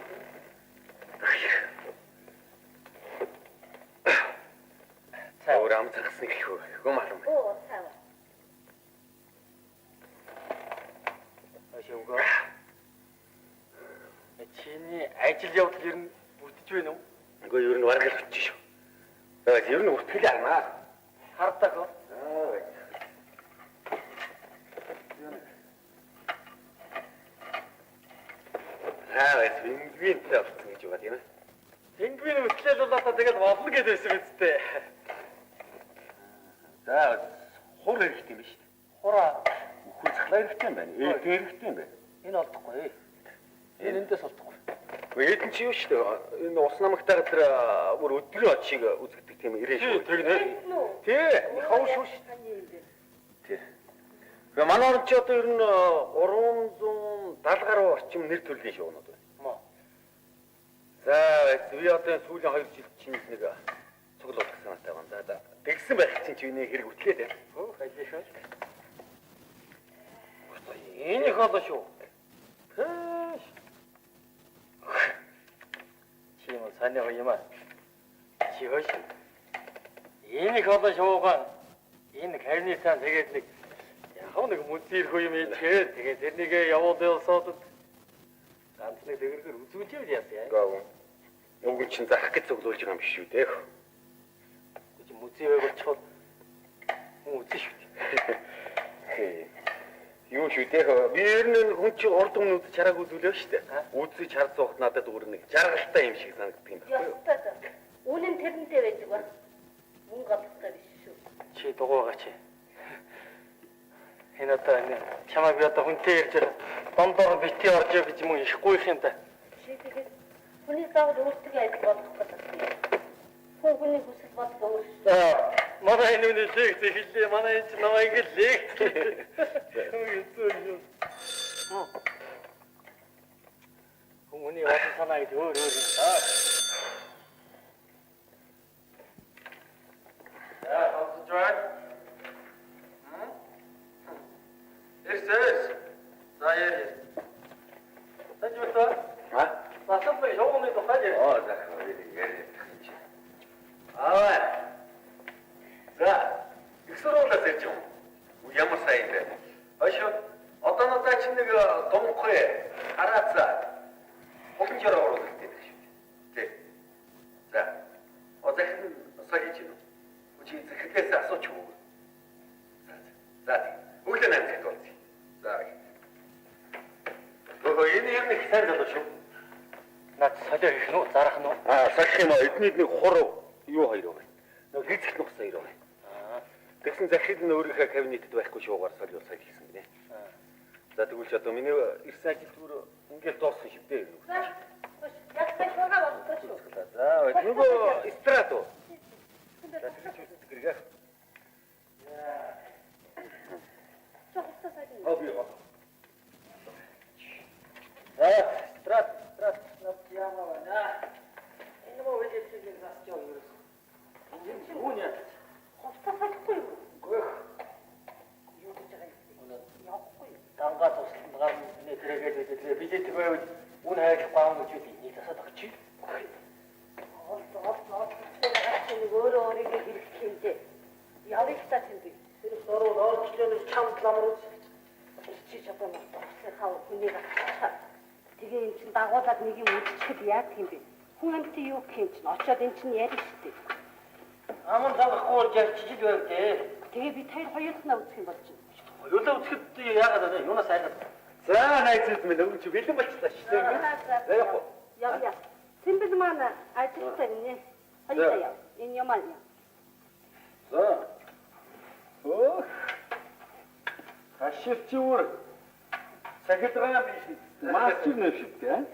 Өөр ам цагсан гэх үү? Гомарам. Оо цаа. Ашиуга. Чиний ажил явдал ер нь бүтэж байна уу? Үгүй ер нь варгал болчих шүү. Тэгээд ер нь үртгэл арнаа. Харддаг уу? Пингвинтэй болсон гэж байна тийм ээ. Пингвин үтлэл болоо тэгэл болно гэдэг байсан үстэй. За хур хэрэгтэй юм биш үү? Хураа. Үхэл цахлаа хэрэгтэй юм байна. Хэрэгтэй юм байна. Энэ олдохгүй. Энэ эндээс олдохгүй. Гэхдээ эдэн чи юу шүү дээ. Энэ ус намагтайгаа тэр бүр өдрийн од шиг үзэгдэг тийм ирээ шүү. Тий. Хав шүү. Тий. Гэхдээ манай орнд ч одоо ер нь 370 гаруй орчим нэр төрлийн шуунууд байна. За би одоо сүүлийн 2 жил чинь нэг цуглуулах санаатай байна. За тэгсэн байх чинь чи энэ хэрэг үтлээ дээ. Оо хайж шүү. Энэ их одоо шүү. Чи юм санаа гоё юм аа. Чи хөөш. Энэ их одоо шуугаан. Энэ карнисан тэгээд нэг яг нэг мүзир хөө юм ичгээд тэгээд тэрнийгээ явуулаад явсаад ганц нэг дэгэргээр үзүүлж яасан яа. Гав. Уг чинь зарах гэж цуглуулж байгаа юм биш үү дээ. Чи мүзээ болчиход хүн үзэн шүү. Юу шүү дээ. Би ер нь хүн чи урд өмнө үзэж хараагүй зүйлээ шүү дээ. Үзэж харсан ухт надад өөр нэг жаргалтай юм шиг санагддаг юм байна. Ястаа. Үнэн тэрнтэй байж ба. Мөн гадтай биш шүү. Чи дугуйгаач. Энэ одоо энэ чамайг би одоо хүнтэй ярьж дондор бити орж яа гэж юм ихгүй их юм да. Чи тэгээд хүний заавал өөртөө ажил болох гэдэг. Хүүхний хүсэл бодлого өөр. За манай энэ үний лекц хэллээ. Манай энэ ч намайг ингэ лекц. Хүмүүний бодол санаа гэж өөр юм да. За хавцж байна. Эрсэс. За яа. Тэжүүтэ. Насанд би шоуны тухай яа. За яа. За. Ихсэр чи захиргээс асууч уу. За. Өглөө 8 цагт уулзъя. За. Энэ ер нь сайн залуу шүү. Наад солио хийх нь зарах нь. Салах юм аа эдний нэг хур юу хоёр байна. Нэг хийцэх нухс хоёр байна. Тэгсэн захирал нь өөрийнхөө кабинетэд байхгүй шуугаар солио сайн хийсэн гинэ. За тэгвэл ч одоо миний ирсэн ажил түр ингээл дууссан шүү дээ. Яг сайн шуурга болчихсон шүү. За нөгөө страт уу. За тэгвэл гэргээ. Чухалтай сайд. Обио. Страт яама байна. Энэ мөн үйл явдлыг засч яваа юм. Энэ юу нэ? Ховтой сайдгүй юу? Гөх. Юу гэж байгаа юм? Явахгүй. Дангаа туслан гар нэ тэрэгээд үдлээ. Билет байвал үн хайх баам гэж нэг тасаад өгч. Нэг өөрөө өөрийгөө хэлэх юм дээ. Явъя та тийм би. Тэр сороо орчлоос чамд ламруу. Чи чадсан хаа хүнийг авчихсан. Тэгээ эн чин дагуулад нэг юм үдчихэл яа гэх юм бэ? Хүн амьтан юу гэх юм чин очоод эн чин ярих штеп. Аман загахгүй ярьчих байв дээ. Тэгээ бид хоёулаа үзэх юм болж байна. Хоёулаа үзэхэд яагаад вэ? Юунаас айгаад? За найзууд минь өвч бэлэн болчихлаа шүү дээ. За яг уу. Яа. Симбэл маань ажилтаа нэ. Хоёулаа яа. Энэ юм аа. За. Ох. Хаширч өөр. Сахилгаан биш. Мастер нэвшигтэй.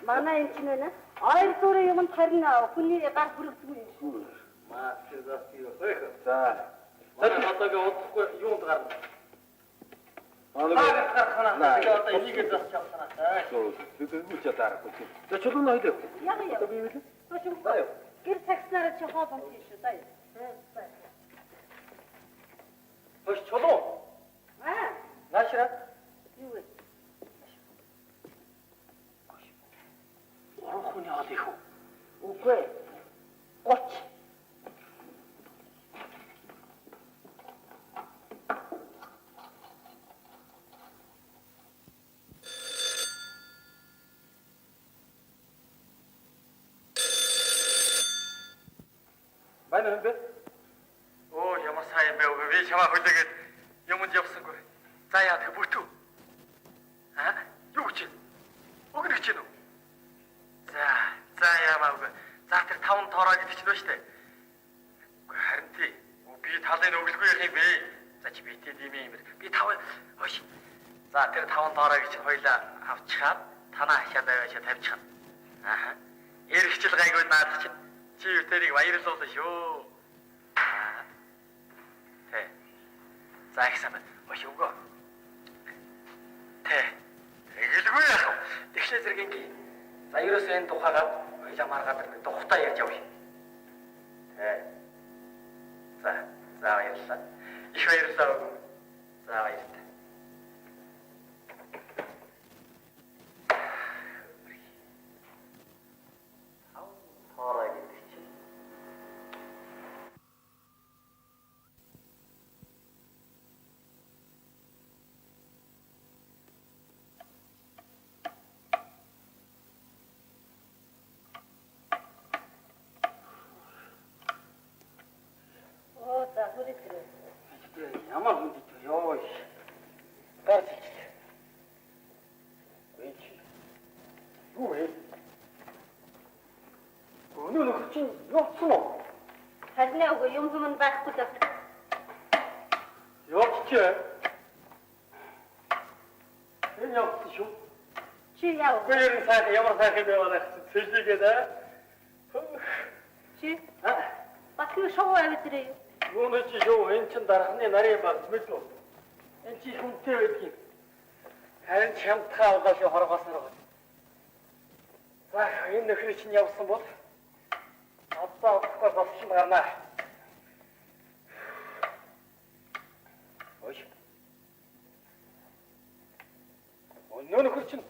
Манай энэ чинь байна. Ойр зүрийн юмд харин хүний гар хүрэгдгүй юм шүү. Мастер засtii хойх. За. Манай одоогийн удахгүй юунд гарна? Аа гарахна. Тэгээ одоо энийг засч явахна. Тэгвэл чадаарахгүй. За чулуун хоёул. Яг яа. Одоо би юу вэ? Тошин. Гэр такснараа чи хоо бомч шүү даа. Хош чулуу. Наашра. Юу вэ? Орохны хол их үү? Үгүй. 30. Байна юм бэ? Оо ямар сайн бэ? Би чамаа хүлээгээд юмд явсангүй. За яа тэг бүтүү. Юу гэж? Өгнө гэж нү? За яамаагүй. За тэр 5 тоороо гэдэг чинь байна штэ. Харин тий. Би талын өглөгүй юм бэ? За чи битэд юм юм. Би 5 хөөш. За тэр 5 тоороо гэж хоёлаа авчихаад танаа хашаа байваа тавьчихна. Эргэжил гайгүй наад чинь чи тэрийг баярлуулна шүү. Тэ. За их сайн. Хөөш өгөө. Тэ. Тэгэлгүй яах вэ? Тэгшлээ зэрэгэнги. За ерөөсөө энэ тухайгаа хоёлаа маргаад тухтаа ярьж явъя. За баярлалаа. Их баярлалаа. За баярлалаа. Хоорой гэдэг чинь. Ямар хүн дий ёо. Гарч ирлээ. Эч. Юу вэ? Өнөө нөхөр чинь явцсан уу? Харин үгүй юм юм байхгүй л. Явчихээ. Энэ явцсан шүү. Чи яав? Гэрэн сайхан ямар сайхан байваа цэжлэгээд аа. Чи? Бас юу шоу авэтрээ. Юуны чи юу энэ чин дарахны нарийн баг мэдв үү? Энэ чи хүнтэй байдгийг. Харин чамтхаа угааш хоргоосоор. За энэ нөхөр чинь явсан бол одоо авахгүй болсон гарнаа. Ой. Өнөө нөхөр чинь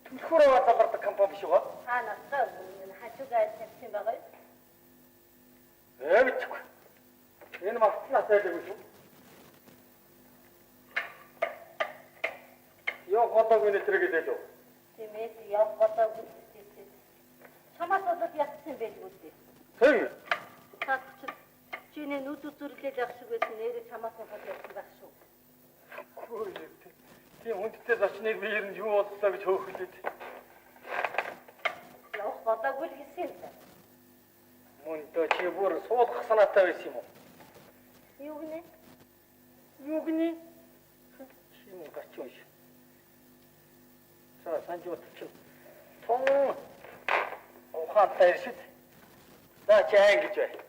төлхөөр аваад компани биш үү? Надад хажуугаар тавьсан байгаа юу? Эвчгүй. Энэ мартнаас байлгүй шүү. Яа годог минь тэрэг дээлөө. Тэмээд яв годог үстэй. Чамаас болоод ятсан байлгүй дээ. Тэг. Та чи Чиний нүд үзүрлээд явах шиг байсан нэрээ чамаас хол явсан байх шүү. Тийм хүндтэй зочныг би ер нь юу боллоо гэж хөөхлөд. Явах болоогүй л гэсэн юм. Мөн дөө чи бүр суулгах санаатай байсан юм уу? Юу гинэ? Юу гинэ? Чи мөн гачгүй ш. За санжууд чи тон ухаантай иршид. За чи ангиж бай.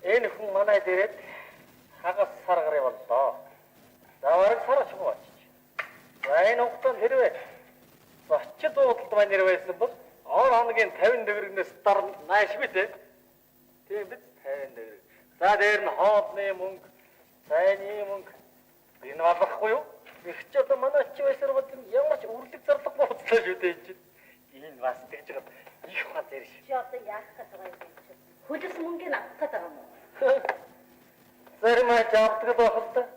Энэ хүн манай дээрээ хагас саргар явлаа. Завараг сарч бооч. За энэ хугацаанд хэрвээ зочид уудалд маань нэр байсан бол ор хоногийн 50 төгрөгнөөс дараа наашгүй те. Тийм биз 50 төгрөг. За дээр нь хоолны мөнгө, цайны мөнгө энэ болохгүй юу? Их ч одоо манай чи байсаар бол ямар ч үрлэг зарлах болцлоо шүү дээ энэ. Энэ бас тэгж байгаа их ха зэрэг. Чи одоо яах гэж байгаа юм бэ? Хөлс мөнгөний авах гэж байгаа юм уу? Зарим аж авдаг байх л да.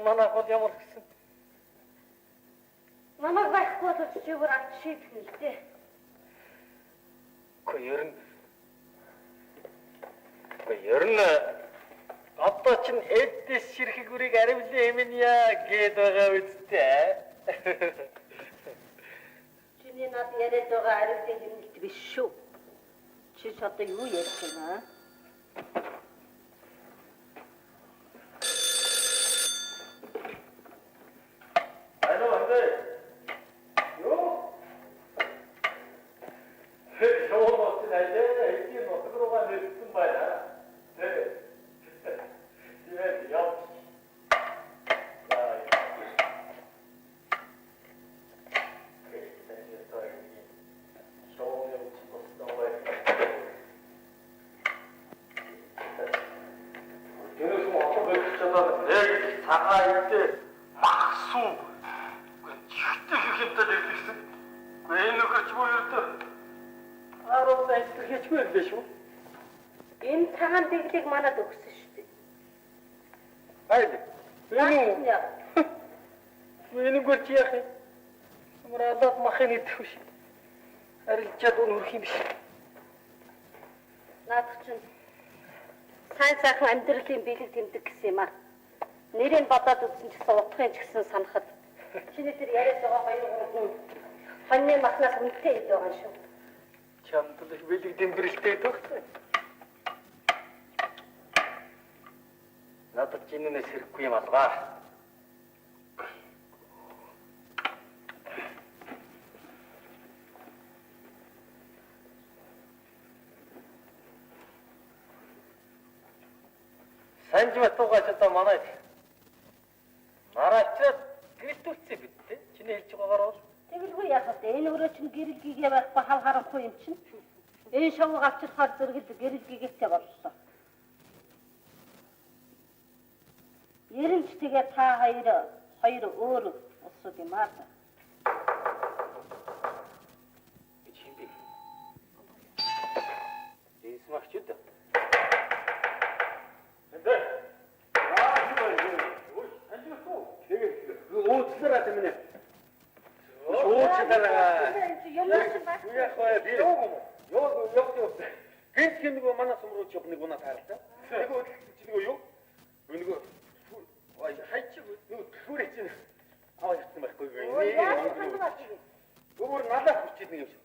Манай хол ямар гэсэн. Намайг байхгүй бол чи бүр авч шийдэх нь л дээ. Ер нь одоо ч эддэс ширхэг үрийг аривлаа юм яа гээд байгаа үсттэй. Чиний над яриад байгаа аривлын хэмнэлт биш шүү. Чи ч одоо юу ярьж байна? Энэ цагаан дэглийг манад өгсөн шүү дээ. Хайд. Энэгээр чи яах юм? Мурадад махын идэхгүй шээ. Арилжаад өнөрөх юм биш. Наадах чинь сайн сайхан амьдралын бэлэг тэмдэг гэсэн юм аа. Нэрийг бодоод үзсэн ч гэсэн утгын ч гэсэн санахад чиний тэр яриад байгаа хоёр гурван хоньны махнаас үнэтэй ид байгаа шүү. Чамд л бэлэг тэмдэглэлтэй төгсөө. Надад чинээс хэрэггүй юм алгаа. Санжматуугаач одоо манай нараачаад гэрэлтүүлсэн биз дээ. Чиний хэлж байгаагаар бол Тэгэлгүй яах вэ? Энэ өрөө чинь гэрэл гигээ байхгүй хал харанхуй юм чинь. Энэ шавуу авчирхаар зэрэгэл гэрэл гигээтэй боллоо. Яринч тэгээ та хоёр өөр усуд юм аа. Чим би. Эсмагч үү? Эндэ. Уучлаарай тэмнэ. Уучлаарай. Яах вэ? Би ёо. Гэнт нэг манай сумруу ч нэг унаа тааралтай. Нэг нэг юу? Нэг хайчих юу түрээ чинь аваад ирсэн байхгүй юу? Өөр надад хүчээд нэг юм шиг.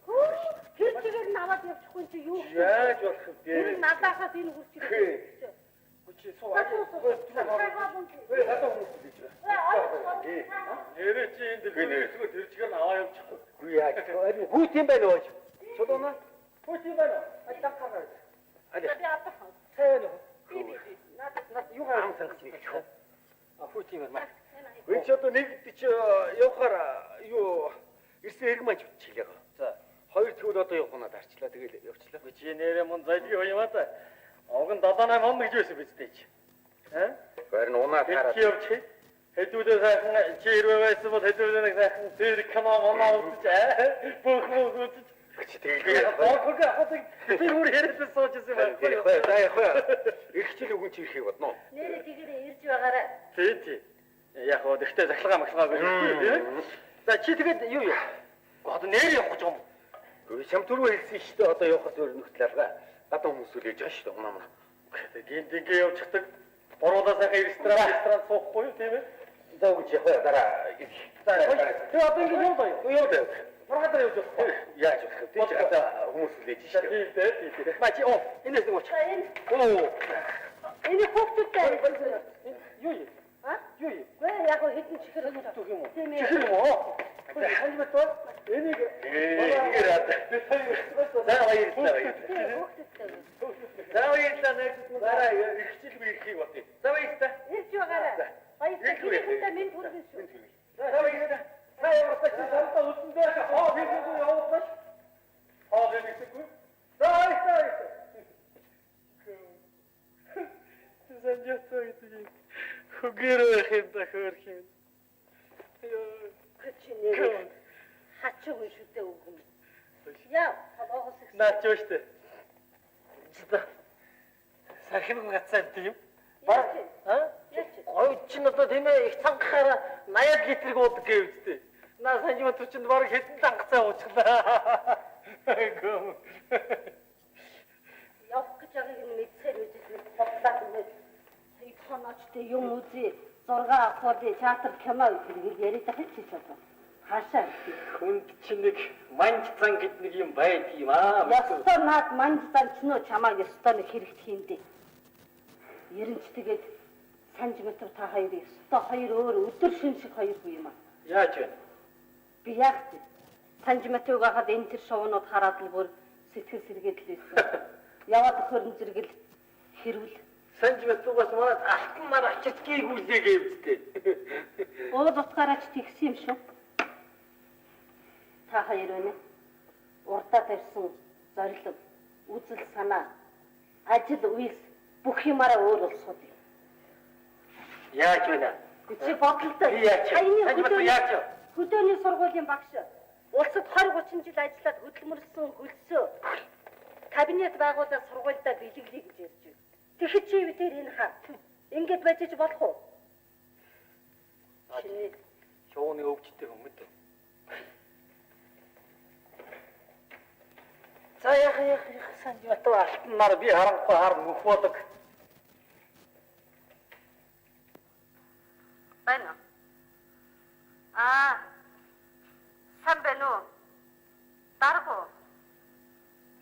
Тэр чигээр нь аваад явчихгүй чи юу? Яаж болох вэ? Тэр надаас энэ хүчтэй. Хүчээ суу. Ой, хатаа хүмүүс гэж байна. Нэрээ чи энэ дэлгүүрээс тэр чигээр нь аваа явчихгүй. Үгүй яаж. Хүүт юм байна уу? Чулууна? Хүүт юм байна. Атакараа. Би атах. Сайн уу? Би. Надад юу гарсан гэж. Хүүт юм байна. Үгүй ч одоо нэг чи явахаар юу ирсэн хэрэг маань чиглээ. За. Хоёр тэгвэл одоо явахнаа дарчлаа тэгэл явчлаа. Үгүй чи нэрээ мөн зайлгүй юм аа та. Огн 78 он гэж байсан биз дээ чи. Гэрн унаа тараад. Чи явчих. Хэдүүлээ сайхан чи ирвэ байсан бол хэдүүлээ нэг сайхан тэр канал унаа үзэж бүх үзэж. Чи тэгээ. Богоо хатаг тэр үр яриад суужсэн байхгүй юу? Их чил үгүй чи ирэхийг бодно. Нэрээ тэгээрээ ирж байгаарай. Тий. Яг гоо дэхтэй захлагаа маглаагүй юм. За чи тэгээд юу? Одоо нэр явах гэж юм. Чам түрүү хэлсэн шүү дээ одоо явах зөв нөхцөл алгаа. Гадаа хүмүүс үлээж байгаа шүү дээ унаа. Гингээ явчихдаг. Боруулаа сайхан ресторан суухгүй юу тийм ээ? За үгүй яхаа дараа. Тэг одоо ингэ яваа. Яваа. Маргадар явж байгаа. Яаж болох вэ? Тийч гадаа хүмүүс үлээж шүү дээ. Тийм. Мачи оо энэс нэг уч. Оо. Энэ хүүхдүүдтэй Юу юм? Юу юм? гүй яг хэдэн чихэр Түг юм уу? тийм ээ. Чихэр юм уу? Хань байтал энийг Ингээд аа. За баярлалаа. Хүүхдүүдтэй. За баярлалаа нэг дараа ихчилгүй ирэхийг бат. За баярлалаа. Ирж байгаарай. Баярлалаа. Хүүхдүүдтэй минь хүргэн шүү. За баярлалаа. та яваасаа чи сарта үсэндээ хоо хийгээгүй явуулсан. Хоо хийгээгүй. За баярлалаа. Санжаатай гэдэг. Хөгөрөө хэмдэ хөрх юм. Кичнээ. Хачин шүтээ үгүй. Яа, хаваагаас их. Наач өштэй. Чита. Сахин гацсан тийм. Баг. Гой чин одоо тийм ээ их цангахаараа 80 литрэг уудаг гэвчтэй. Наа санжим төчөнд баг хэдэн цангацаа уучлаа. Гом. Явах гэж байгааг нь мэдсээр үжиж бодлаа гэдэг. Хоночтой юм үзье. Зураг авахгүй театр кино үзэл яриад байгаа ч гэсэн хаашаа Хүнд чинь нэг манж цан гэд нэг юм байд юм аа. ястаа наад манж цан ч нөө чамааг ястаа нэг хэрэгтэй юм дээ. Ерөнч тэгээд санжметр та хоёрыг ястаа хоёр өөр өдөр шин шиг хоёр хүү юм аа. Яаж вэ? Би яг санжметрыг хахад энэ төр шоунууд хараад л бүр сэтгэл сэргээд л байсан. Яваад хөрөн зэрэгэл хэрүүл Санжметруугаас манад алтан мар ачиж гээгүүлээ гэвчтэй. ууд утгаараач тэгсэн юм шүү. Та хоёр өнө урдаа тавьсан зорилго, үзэл санаа, ажил үйлс бүх юмараа өөр болсууд. Яаж вэ? Чи бодлоо. Санжметр яаж вэ? Хөдөөний сургуулийн багш. Улсад 20-30 жил ажиллаад хөдөлмөрлсөн хөлсөө. Кабинет байгуулаад сургуульдаа бэлэглэе гэж ярьж байна. Тэгэхэд чи бид энэ хаа. Ингээд байж болох уу? Чиний Шууны өвчтэй хүмүүд. За яах санжметр алтан мар би харанхуй хар нүх бодог. байна. Сан байна уу? Даргу.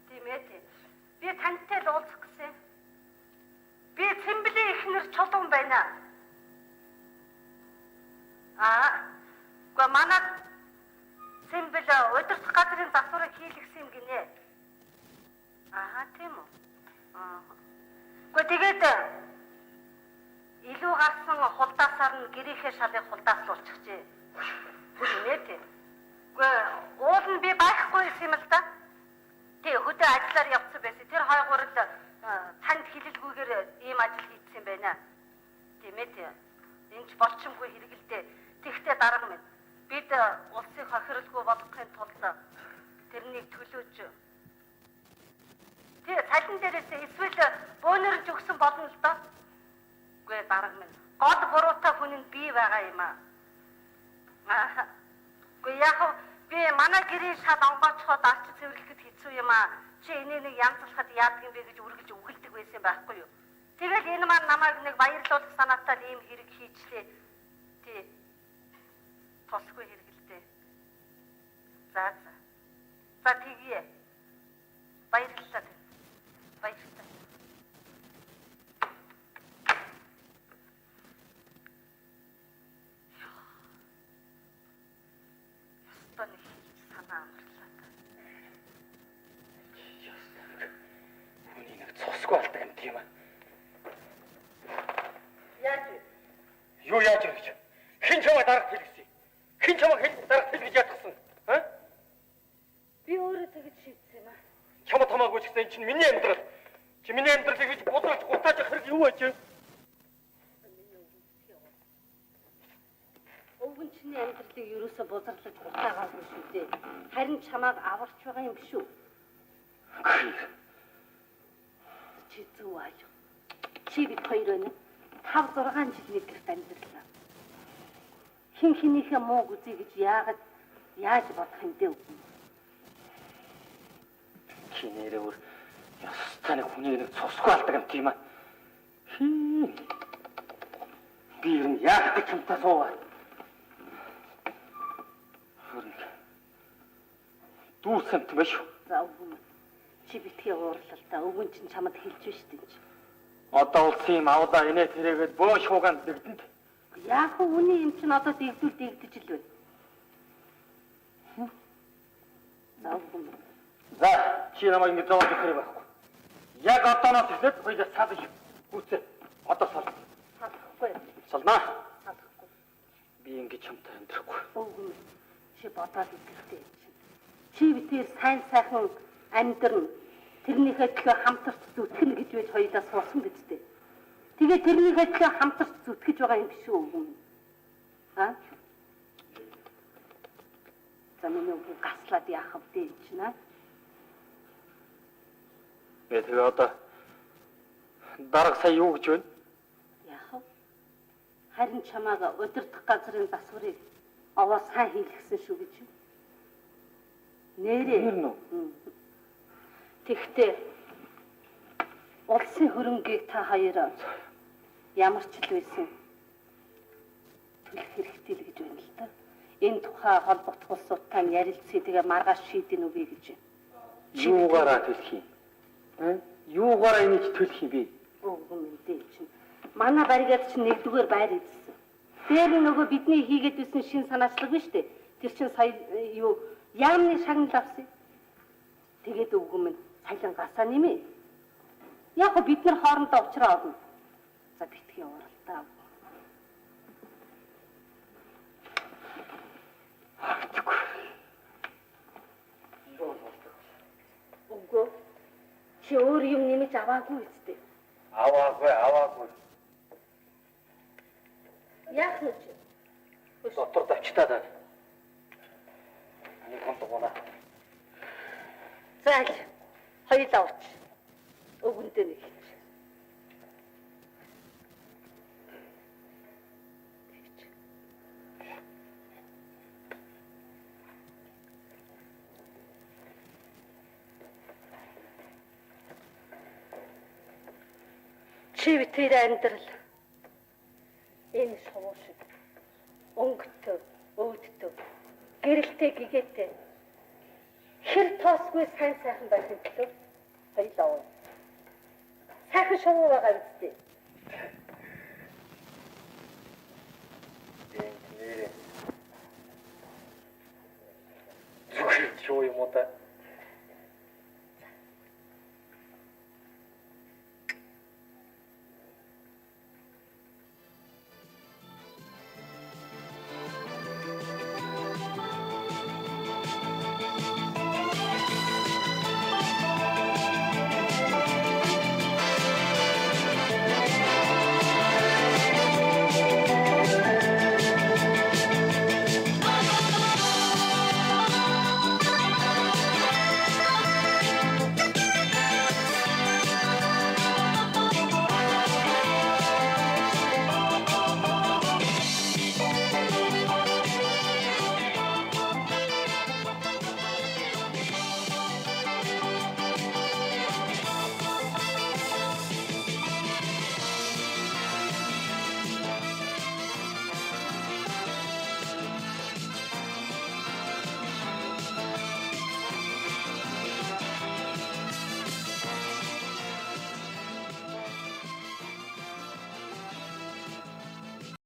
Тиймээ. Би тантай л уулзах гэсэн. Би Цэмбэлийн ихнэр чулуун байна. Гэхдээ манай Цэмбэл удирдах газрын засварыг хийлгсэн юм гинэ. Тийм үү? Гэхдээ тэгээд илүү гарсан хулдаасаар нь гэрийнхээ шалыг хулдааслуулчихжээ. Нэ тийм. Гэхдээ уул нь би байхгүй юм л да. Тэг хөдөө ажиллаар явцсан байсан. Тэр хойгуурд цанд хилэлгүйгээр ийм ажил хийсэн байна. Тийм ээ тийм. Энд ч болчимгүй хэрэгэлдэ. Тэгтээ дарга минь. Бид улсыг хохирлгүй болгохын тулд тэрнийг төлөөж тий цалин дээрээс эсвэл бөөнөрж өгсөн болно л доо. Үгүй дарга минь. Гол буруутай хүн нь би байгаа юм аа. Үгүй яг би манай гэрийн шал онгоцоход арч цэвэрлэхэд хэцүү юм аа. Чи энийг нэг янзлахад яадаг юм бэ гэж үргэлж үгэлдэг байсан байхгүй юу? Тэгэл энэ маань намайг нэг баярлуулах санаатай ийм хэрэг хийчлээ. Тий. Тосгүй хэрэгэлтэй. За. За тэгье. Баярлалаа. Баярлалаа. Ястаны санаа амарлаа. Хүний нэг цусгүй алдаг юм тийм аа. Яаж вэ? Юу яаж вэ гэж? Хэн чамайг дарах хэлгэсэн? Хэн чамайг дарах хэлгэж ятгсан? Би өөрөө тэгж шийдсэн юм аа. Чамд хамаагүй ч гэсэн энэ чинь миний амьдрал. Чи миний амьдралыг гэж бодлож гутааж хэрэг юу байж вэ? Өвгөн чиний амьдралыг ерөөсө бузарлаж гутаагаад шүү дээ. Харин чамааг аварч байгаа юм биш үү? Чи зөв ааж. Чи бид хоёр өнө 5-6 жил нэгэрт амьдралаа. Хин хинийхээ муу үзье гэж яаж бодох юм дээ? Чи нэрээр яст Таны хүний нэг цусгүй алдаг юм тийм аа. Би ер нь яг гэж юмтаа суугаа. Дүүсэмт биш үү? За үгүй. Чи битгий уурлал та. Өвгөн чинь чамд хэлж биш дээ. Одоо улсын юм авлаа инээ тэрээгээд бөө шуугаанд дэгдэнд. Яг үний юм чинь одоо дэгдэж л байна. За үгүй. За чи намайг ингэ зовоож өгөх хэрэг байхгүй. Яг одооноос эхлээд хоёул сал гүцээ. Одоо сал. Салахгүй. Салнаа. Салахгүй. Би ингэ чамтай амьдрахгүй. Үгүй. Чи бодоод идэхтэй юм чинь. Чи битээр сайн сайхан амьдрын. Тэрнийхээ төлөө хамтарч зүтгэнэ гэж байж хоёулаа суусан гэжтэй. Тэгээ тэрнийхээ төлөө хамтарч зүтгэж байгаа юм биш үү үгүй. Аа? За миний үг гаслаад яах вэ чинь аа? Би тэгээ одоо дарга сая юу гэж байна? Яах вэ? Харин чамааг удирдах газрын засварыг овоо сайн хийлгсэн шүү гэж. Нэрээ. Тэгтээ улсын хөрөнгийг та хоёр ямар ч л байсан төлөх хэрэгтэй л гэж байна л да. Энэ тухай холбогдох улсуудтай ярилцъя тэгээ маргааш шийдэн үгүй гэж байна. Юугаараа төлөх юм? Юугаараа энийг төлөх юм бэ? Үгүй мэдээ чинь. Манай баригад чинь нэгдүгээр байр эзэлсэн. Дээр нь нөгөө бидний хийгээд байсан шин санаачлаг биш үү? Тэр чинь сая юу яамны шагнал авсан. Тэгээд үгүй минь цайлан гасаа нэмээ. Яг го бид нар хоорондоо уулзраа орно. За битгий ууралтаа. Үгүй. Чи өөр юм нэмэж аваагүй үстэй. Аваагүй. Яах вэ? Дотор давчтаа даа. Нэг хон дугуйна. За хоёулаа ууч. Өвгөндөө нэг хийж. Чи битээр амьдрал энэ шувуу шиг өнгөтэй, өвддөг, гэрэлтэй гэгээтэй хэр тоосгүй сайн сайхан байхын төлөө хоёулаа уу. Сайхан шувуу байгаа үстэй. Зүгээр шүү юм уу та?